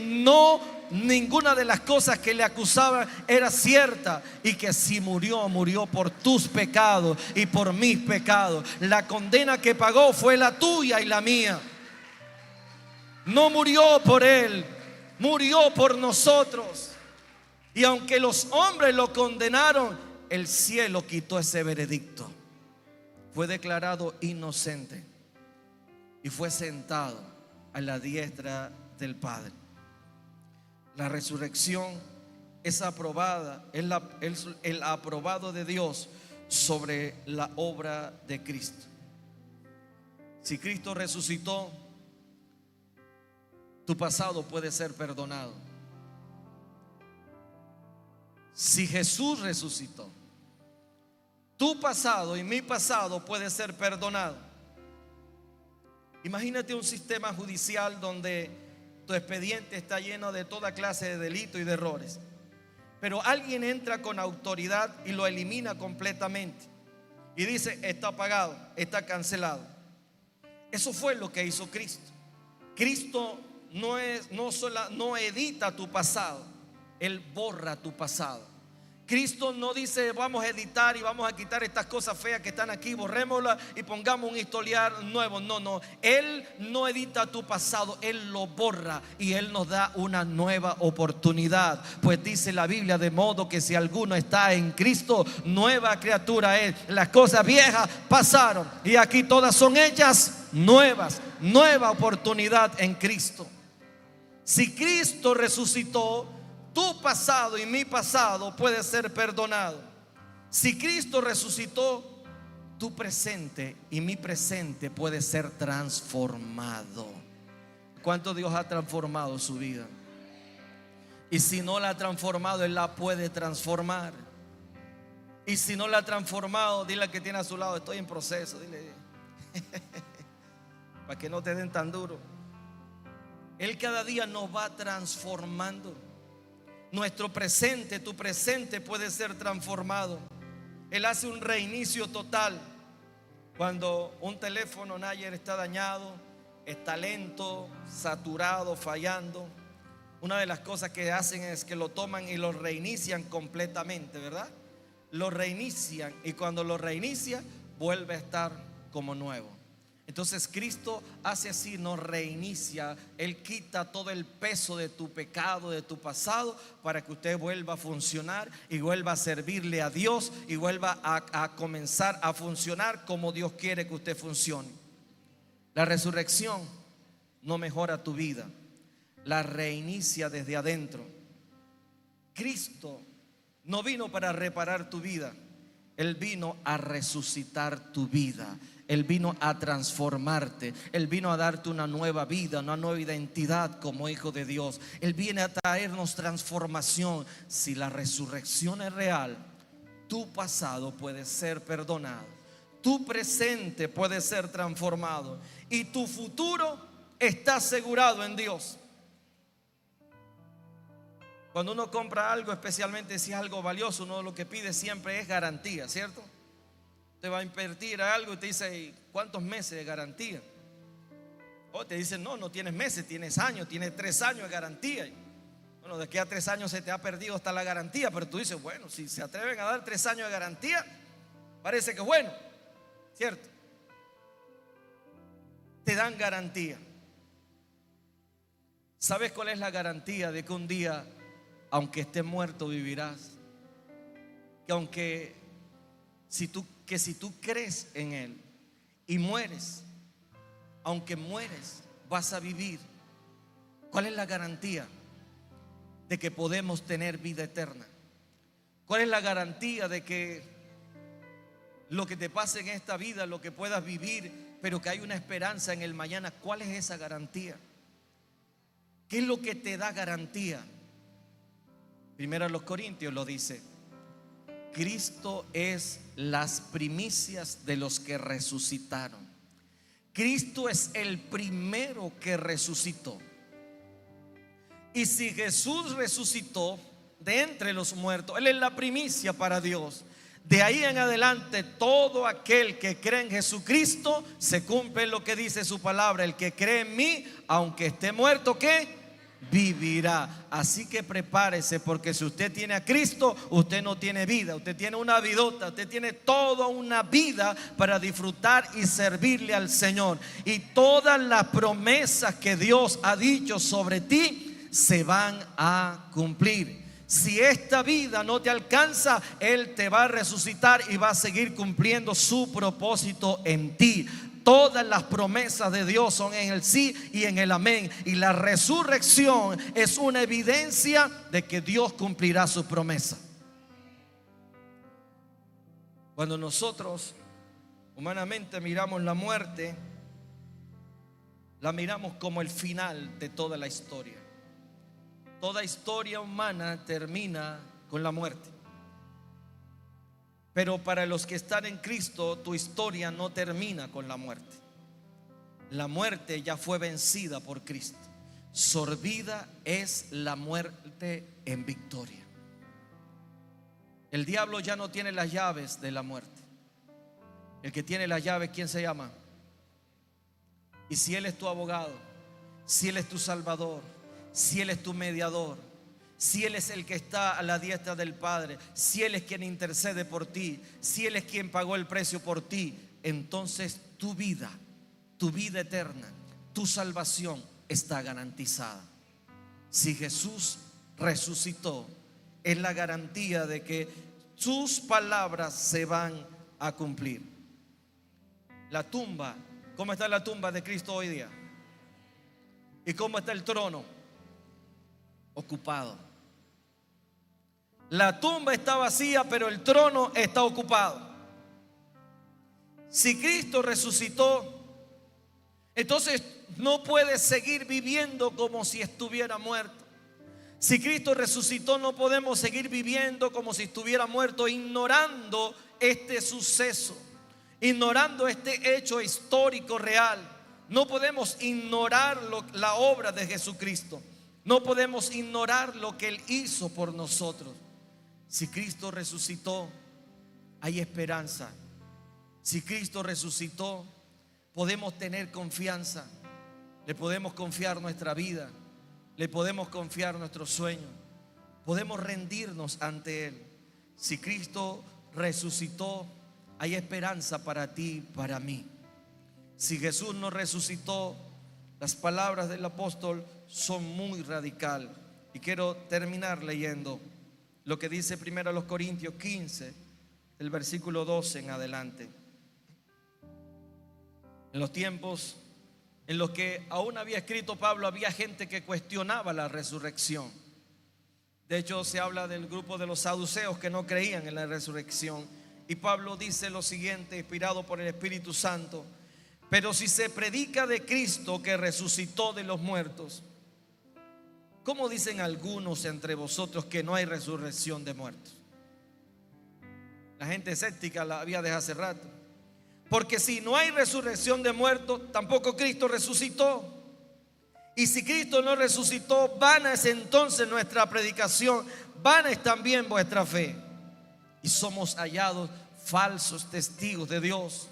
ninguna de las cosas que le acusaban era cierta, y que si murió, murió por tus pecados y por mis pecados. La condena que pagó fue la tuya y la mía. No murió por él, murió por nosotros. Y aunque los hombres lo condenaron, el cielo quitó ese veredicto. Fue declarado inocente y fue sentado a la diestra del Padre. La resurrección es aprobada, es el aprobado de Dios sobre la obra de Cristo. Si Cristo resucitó, tu pasado puede ser perdonado. Si Jesús resucitó, tu pasado y mi pasado puede ser perdonado. Imagínate un sistema judicial donde tu expediente está lleno de toda clase de delitos y de errores, pero alguien entra con autoridad y lo elimina completamente y dice: está apagado, está cancelado. Eso fue lo que hizo Cristo. Cristo no edita tu pasado, Él borra tu pasado. Cristo no dice: vamos a editar y vamos a quitar estas cosas feas que están aquí, borrémoslas y pongamos un historial nuevo. No, Él no edita tu pasado, Él lo borra y Él nos da una nueva oportunidad. Pues dice la Biblia: de modo que si alguno está en Cristo, nueva criatura es. Las cosas viejas pasaron y aquí todas son hechas nuevas. Nueva oportunidad en Cristo. Si Cristo resucitó, tu pasado y mi pasado puede ser perdonado. Si Cristo resucitó, tu presente y mi presente puede ser transformado. ¿Cuánto Dios ha transformado su vida? Y si no la ha transformado, Él la puede transformar. Y si no la ha transformado, dile al que tiene a su lado: estoy en proceso. Dile para que no te den tan duro. Él cada día nos va transformando. Nuestro presente, tu presente puede ser transformado. Él hace un reinicio total. Cuando un teléfono, Nayer, está dañado, está lento, saturado, fallando, una de las cosas que hacen es que lo toman y lo reinician completamente, ¿verdad? Lo reinician, y cuando lo reinicia vuelve a estar como nuevo. Entonces Cristo hace así, nos reinicia. Él quita todo el peso de tu pecado, de tu pasado, para que usted vuelva a funcionar y vuelva a servirle a Dios y vuelva a comenzar a funcionar como Dios quiere que usted funcione. La resurrección no mejora tu vida, la reinicia desde adentro. Cristo no vino para reparar tu vida, Él vino a resucitar tu vida. Él vino a transformarte. Él vino a darte una nueva vida, una nueva identidad como hijo de Dios. Él viene a traernos transformación. Si la resurrección es real, tu pasado puede ser perdonado, tu presente puede ser transformado y tu futuro está asegurado en Dios. Cuando uno compra algo, especialmente si es algo valioso, uno lo que pide siempre es garantía, ¿cierto? Te va a invertir a algo y te dice: ¿cuántos meses de garantía? O te dicen: no tienes meses, tienes años, tienes 3 años de garantía. Bueno, de aquí a 3 años se te ha perdido hasta la garantía, pero tú dices: bueno, si se atreven a dar 3 años de garantía, parece que es bueno, ¿cierto? Te dan garantía. ¿Sabes cuál es la garantía de que un día, aunque estés muerto, vivirás? Que si tú crees en Él y mueres, aunque mueres, vas a vivir. ¿Cuál es la garantía de que podemos tener vida eterna? ¿Cuál es la garantía de que lo que te pase en esta vida, lo que puedas vivir, pero que hay una esperanza en el mañana? ¿Cuál es esa garantía? ¿Qué es lo que te da garantía? Primero a los Corintios lo dice: Cristo es las primicias de los que resucitaron. Cristo es el primero que resucitó. Y si Jesús resucitó de entre los muertos, Él es la primicia para Dios. De ahí en adelante, todo aquel que cree en Jesucristo, se cumple lo que dice su palabra: el que cree en mí, aunque esté muerto, ¿qué? Vivirá. Así que prepárese, porque si usted tiene a Cristo, usted no tiene vida, usted tiene una vidota, usted tiene toda una vida para disfrutar y servirle al Señor. Y todas las promesas que Dios ha dicho sobre ti se van a cumplir. Si esta vida no te alcanza, Él te va a resucitar y va a seguir cumpliendo su propósito en ti. Todas las promesas de Dios son en el sí y en el amén. Y la resurrección es una evidencia de que Dios cumplirá su promesa. Cuando nosotros humanamente miramos la muerte, la miramos como el final de toda la historia. Toda historia humana termina con la muerte. Pero para los que están en Cristo, tu historia no termina con la muerte. La muerte ya fue vencida por Cristo. Sorbida es la muerte en victoria. El diablo ya no tiene las llaves de la muerte. El que tiene las llaves, ¿quién se llama? Y si Él es tu abogado, si Él es tu salvador, si Él es tu mediador, si Él es el que está a la diestra del Padre, si Él es quien intercede por ti, si Él es quien pagó el precio por ti, entonces tu vida eterna, tu salvación está garantizada. Si Jesús resucitó, es la garantía de que sus palabras se van a cumplir. La tumba, ¿cómo está la tumba de Cristo hoy día? ¿Y cómo está el trono? Ocupado. La tumba está vacía, pero el trono está ocupado. Si Cristo resucitó, entonces no puedes seguir viviendo como si estuviera muerto. Si Cristo resucitó, no podemos seguir viviendo como si estuviera muerto, ignorando este suceso, ignorando este hecho histórico real. No podemos ignorar la obra de Jesucristo. No podemos ignorar lo que Él hizo por nosotros. Si Cristo resucitó, hay esperanza. Si Cristo resucitó, podemos tener confianza. Le podemos confiar nuestra vida. Le podemos confiar nuestros sueños. Podemos rendirnos ante Él. Si Cristo resucitó, hay esperanza para ti, para mí. Si Jesús no resucitó, las palabras del apóstol son muy radical. Y quiero terminar leyendo lo que dice 1 Corintios 15, el versículo 12 en adelante. En los tiempos en los que aún había escrito Pablo, había gente que cuestionaba la resurrección. De hecho, se habla del grupo de los saduceos que no creían en la resurrección. Y Pablo dice lo siguiente, inspirado por el Espíritu Santo: pero si se predica de Cristo que resucitó de los muertos, ¿cómo dicen algunos entre vosotros que no hay resurrección de muertos? La gente escéptica la había desde hace rato. Porque si no hay resurrección de muertos, tampoco Cristo resucitó. Y si Cristo no resucitó, vana es entonces nuestra predicación, vana es también vuestra fe. Y somos hallados falsos testigos de Dios,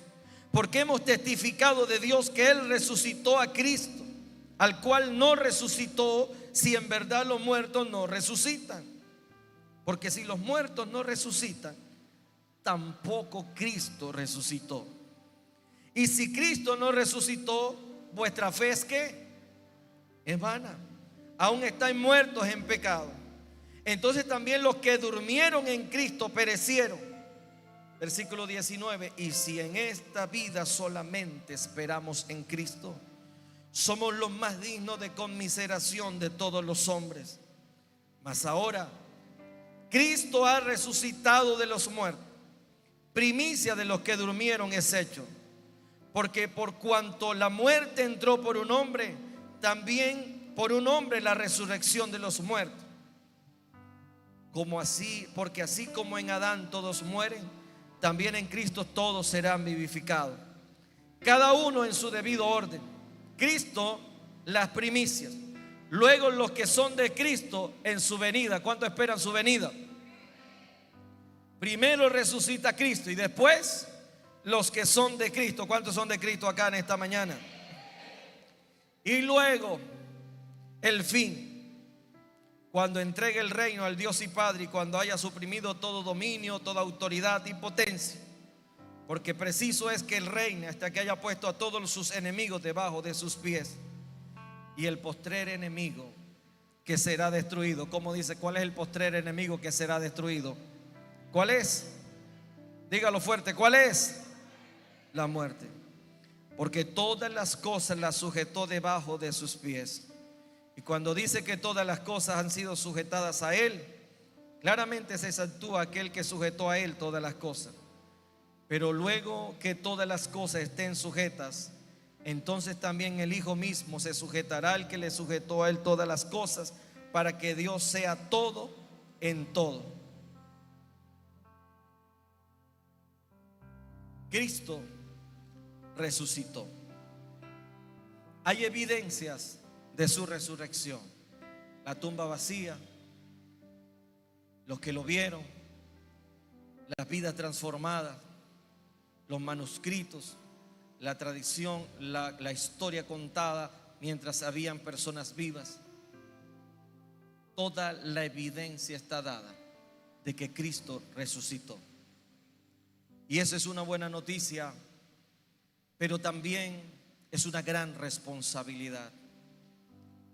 porque hemos testificado de Dios que Él resucitó a Cristo, al cual no resucitó, si en verdad los muertos no resucitan. Porque si los muertos no resucitan, tampoco Cristo resucitó. Y si Cristo no resucitó, vuestra fe es ¿qué? Es vana. Aún estáis muertos en pecado. Entonces también los que durmieron en Cristo perecieron. Versículo 19. Y si en esta vida solamente esperamos en Cristo, somos los más dignos de conmiseración de todos los hombres. Mas ahora Cristo ha resucitado de los muertos, primicia de los que durmieron es hecho. Porque por cuanto la muerte entró por un hombre, también por un hombre la resurrección de los muertos. Porque así como en Adán todos mueren, también en Cristo todos serán vivificados, cada uno en su debido orden. Cristo las primicias, luego los que son de Cristo en su venida. ¿Cuánto esperan su venida? Primero resucita Cristo y después los que son de Cristo. ¿Cuántos son de Cristo acá en esta mañana? Y luego el fin, cuando entregue el reino al Dios y Padre, y cuando haya suprimido todo dominio, toda autoridad y potencia. Porque preciso es que Él reine hasta que haya puesto a todos sus enemigos debajo de sus pies. Y el postrer enemigo que será destruido. ¿Cómo dice? ¿Cuál es el postrer enemigo que será destruido? ¿Cuál es? Dígalo fuerte. ¿Cuál es? La muerte. Porque todas las cosas las sujetó debajo de sus pies. Y cuando dice que todas las cosas han sido sujetadas a Él, claramente se exaltúa aquel que sujetó a Él todas las cosas. Pero luego que todas las cosas estén sujetas, entonces también el Hijo mismo se sujetará al que le sujetó a Él todas las cosas, para que Dios sea todo en todo. Cristo resucitó. Hay evidencias de su resurrección. La tumba vacía, los que lo vieron, las vidas transformadas, los manuscritos, la tradición, la historia contada mientras habían personas vivas. Toda la evidencia está dada de que Cristo resucitó. Y eso es una buena noticia, pero también es una gran responsabilidad.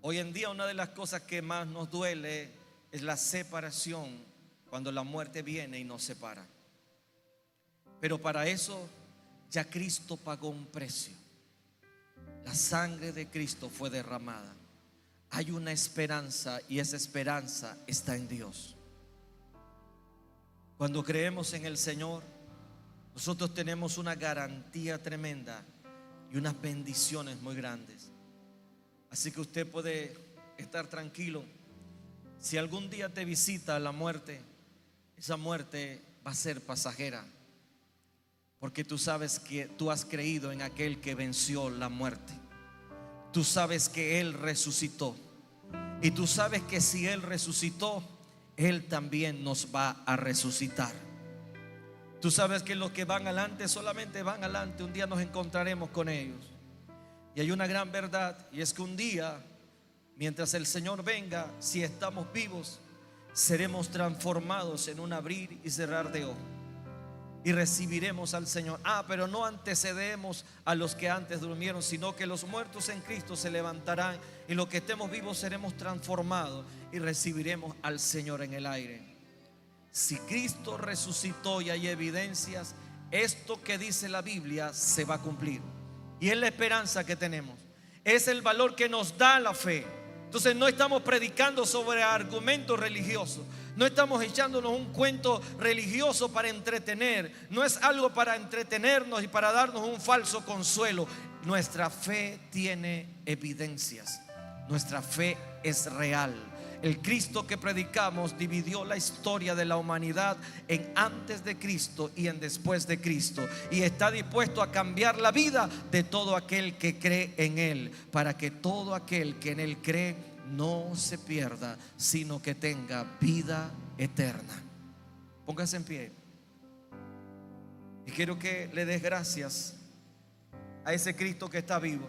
Hoy en día una de las cosas que más nos duele es la separación, cuando la muerte viene y nos separa. Pero para eso ya Cristo pagó un precio. La sangre de Cristo fue derramada. Hay una esperanza, y esa esperanza está en Dios. Cuando creemos en el Señor, nosotros tenemos una garantía tremenda y unas bendiciones muy grandes. Así que usted puede estar tranquilo. Si algún día te visita la muerte, esa muerte va a ser pasajera, porque tú sabes que tú has creído en aquel que venció la muerte. Tú sabes que Él resucitó, y tú sabes que si Él resucitó, Él también nos va a resucitar. Tú sabes que los que van adelante solamente van adelante. Un día nos encontraremos con ellos. Y hay una gran verdad, y es que un día, mientras el Señor venga, si estamos vivos, seremos transformados en un abrir y cerrar de ojos, y recibiremos al Señor. Pero no antecedemos a los que antes durmieron, sino que los muertos en Cristo se levantarán, y los que estemos vivos seremos transformados y recibiremos al Señor en el aire. Si Cristo resucitó y hay evidencias, esto que dice la Biblia se va a cumplir, y es la esperanza que tenemos, es el valor que nos da la fe. Entonces no estamos predicando sobre argumentos religiosos, no estamos echándonos un cuento religioso para entretener. No es algo para entretenernos y para darnos un falso consuelo. Nuestra fe tiene evidencias, nuestra fe es real. El Cristo que predicamos dividió la historia de la humanidad en antes de Cristo y en después de Cristo, y está dispuesto a cambiar la vida de todo aquel que cree en Él, para que todo aquel que en Él cree no se pierda, sino que tenga vida eterna. Póngase en pie y quiero que le des gracias a ese Cristo que está vivo.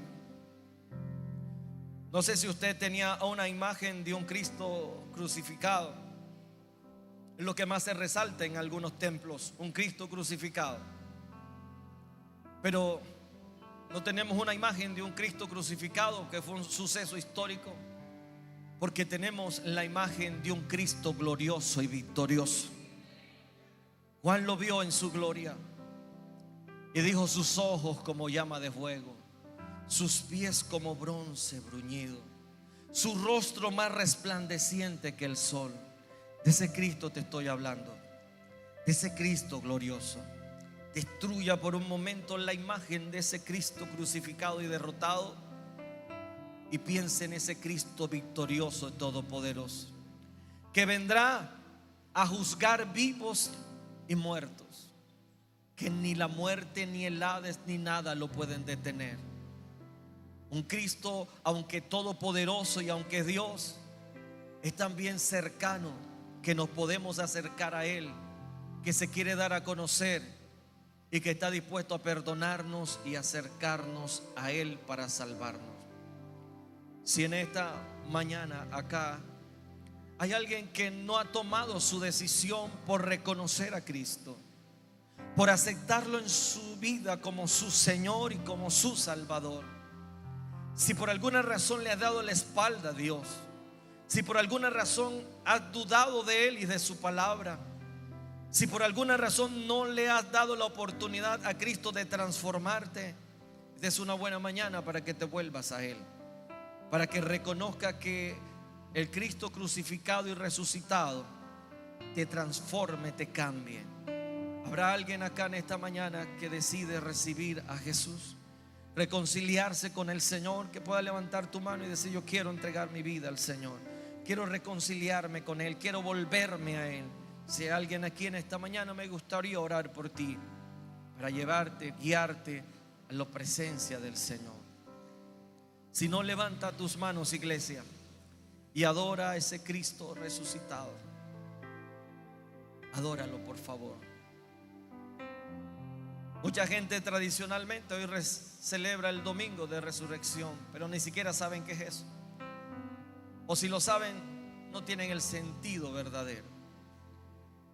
No sé si usted tenía una imagen de un Cristo crucificado. Es lo que más se resalta en algunos templos, un Cristo crucificado. Pero no tenemos una imagen de un Cristo crucificado que fue un suceso histórico, porque tenemos la imagen de un Cristo glorioso y victorioso. Juan lo vio en su gloria y dijo: sus ojos como llama de fuego, sus pies como bronce bruñido, su rostro más resplandeciente que el sol. De ese Cristo te estoy hablando, de ese Cristo glorioso. Destruya por un momento la imagen de ese Cristo crucificado y derrotado, y piense en ese Cristo victorioso y todopoderoso, que vendrá a juzgar vivos y muertos, que ni la muerte, ni el Hades, ni nada lo pueden detener. Un Cristo, aunque todopoderoso y aunque Dios, es también cercano, que nos podemos acercar a Él, que se quiere dar a conocer y que está dispuesto a perdonarnos y acercarnos a Él para salvarnos. Si en esta mañana acá hay alguien que no ha tomado su decisión por reconocer a Cristo, por aceptarlo en su vida como su Señor y como su Salvador, si por alguna razón le has dado la espalda a Dios, si por alguna razón has dudado de Él y de su palabra, si por alguna razón no le has dado la oportunidad a Cristo de transformarte, esta es una buena mañana para que te vuelvas a Él, para que reconozca que el Cristo crucificado y resucitado te transforme, te cambie. ¿Habrá alguien acá en esta mañana que decide recibir a Jesús, reconciliarse con el Señor, que pueda levantar tu mano y decir: yo quiero entregar mi vida al Señor, quiero reconciliarme con Él, quiero volverme a Él? Si hay alguien aquí en esta mañana, me gustaría orar por ti, para llevarte, guiarte a la presencia del Señor. Si no, levanta tus manos, iglesia, y adora a ese Cristo resucitado. Adóralo, por favor. Mucha gente tradicionalmente hoy celebra el domingo de resurrección, pero ni siquiera saben qué es eso, o si lo saben, no tienen el sentido verdadero.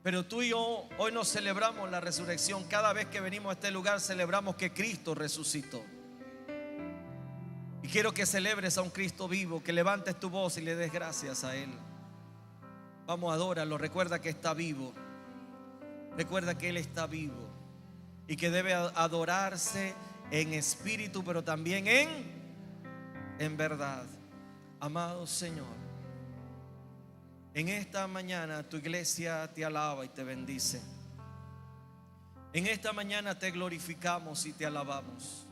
Pero tú y yo hoy nos celebramos la resurrección. Cada vez que venimos a este lugar celebramos que Cristo resucitó. Y quiero que celebres a un Cristo vivo, que levantes tu voz y le des gracias a Él. Vamos, adóralo. Recuerda que está vivo. Recuerda que Él está vivo y que debe adorarse en espíritu, pero también en verdad. Amado Señor, En esta mañana tu iglesia te alaba y te bendice. En esta mañana te glorificamos y te alabamos.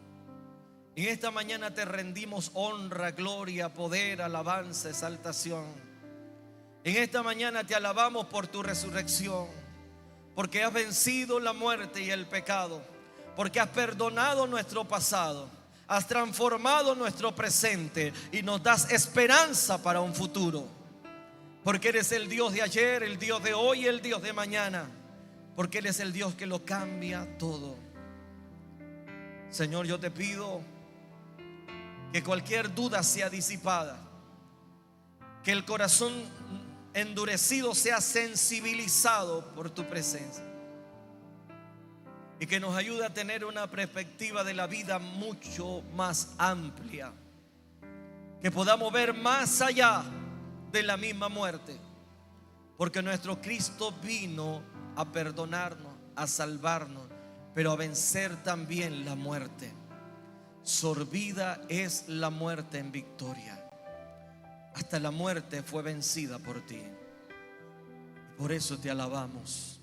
En esta mañana te rendimos honra, gloria, poder, alabanza, exaltación. En esta mañana te alabamos por tu resurrección, porque has vencido la muerte y el pecado, porque has perdonado nuestro pasado, has transformado nuestro presente y nos das esperanza para un futuro. Porque eres el Dios de ayer, el Dios de hoy y el Dios de mañana. Porque eres el Dios que lo cambia todo. Señor, yo te pido que cualquier duda sea disipada, que el corazón endurecido sea sensibilizado por tu presencia, y que nos ayude a tener una perspectiva de la vida mucho más amplia, que podamos ver más allá de la misma muerte, porque nuestro Cristo vino a perdonarnos, a salvarnos, pero a vencer también la muerte. Sorbida es la muerte en victoria. Hasta la muerte fue vencida por ti. Por eso te alabamos.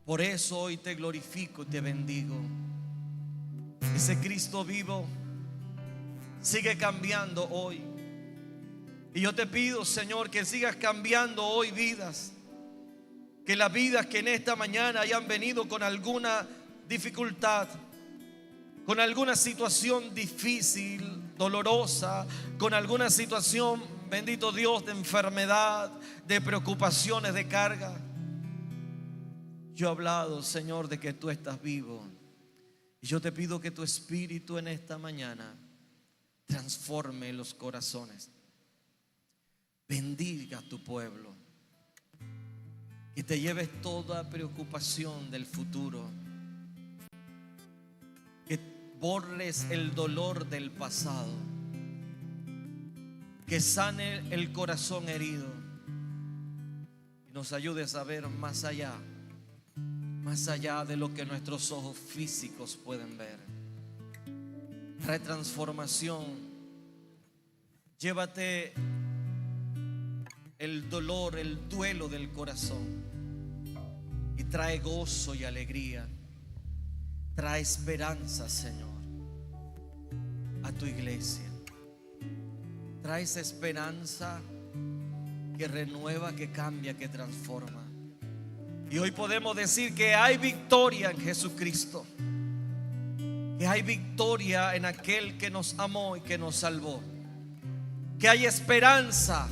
Por eso hoy te glorifico y te bendigo. Ese Cristo vivo sigue cambiando hoy. Y yo te pido, Señor, que sigas cambiando hoy vidas. Que las vidas que en esta mañana hayan venido con alguna dificultad, con alguna situación difícil, dolorosa, con alguna situación, bendito Dios, de enfermedad, de preocupaciones, de carga. Yo he hablado, Señor, de que tú estás vivo. Y yo te pido que tu Espíritu en esta mañana transforme los corazones. Bendiga a tu pueblo. Que te lleves toda preocupación del futuro. Que borres el dolor del pasado. Que sane el corazón herido. Y nos ayudes a ver más allá de lo que nuestros ojos físicos pueden ver. Trae transformación. Llévate el dolor, el duelo del corazón, y trae gozo y alegría. Trae esperanza, Señor, a tu iglesia. Trae esa esperanza que renueva, que cambia, que transforma. Y hoy podemos decir que hay victoria en Jesucristo, que hay victoria en aquel que nos amó y que nos salvó, que hay esperanza,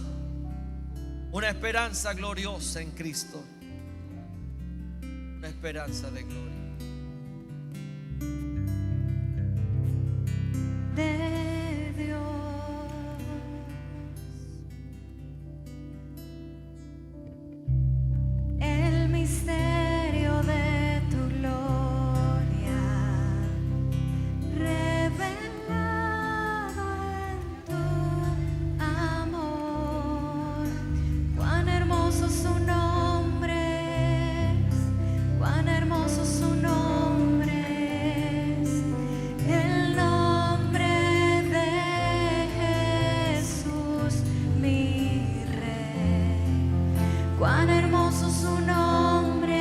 una esperanza gloriosa en Cristo, una esperanza de gloria. De Dios, el misterio de tu gloria, revelado en tu amor. Cuán hermoso su nombre es, cuán hermoso su nombre es, el nombre de Jesús, mi Rey. Cuán hermoso su nombre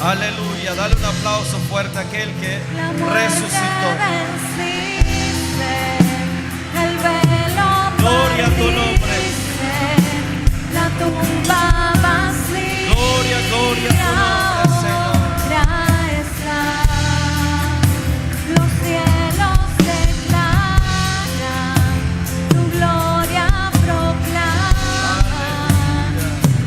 Aleluya. Dale un aplauso fuerte a aquel que La muerte resucitó. venciste, el velo Gloria a tu nombre. partiste, la tumba vacía. Gloria, gloria a tu nombre, Señor. Ahora está. Los cielos declaran, tu gloria proclaman.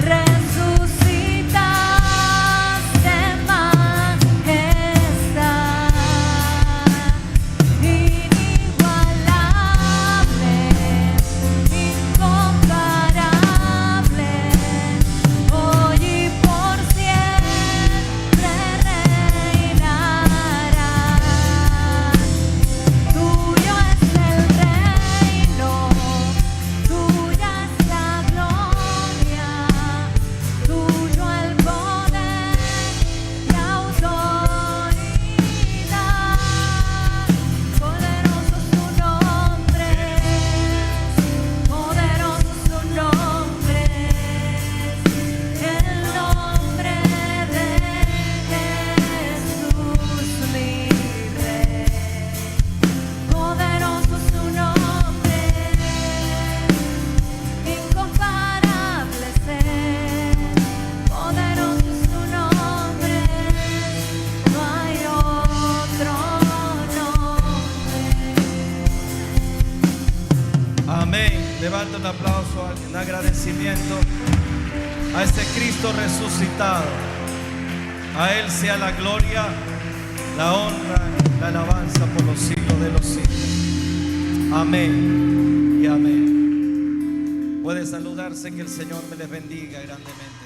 Resucitaste, majestad, inigualable, incomparable, hoy y por siempre reinarás. Tuyo es el reino, tuya es la gloria, tuyo el poder y autoridad. Poderoso su nombre, poderoso su nombre, el nombre de Jesús mi Rey. Poderoso su nombre, incomparable ser. Poderoso su nombre, no hay otro nombre. Amén. Levanta un aplauso en agradecimiento a este Cristo resucitado. A Él sea la gloria, la honra, la alabanza por los siglos de los siglos. Amén y amén. Puede saludarse, que el Señor me les bendiga grandemente.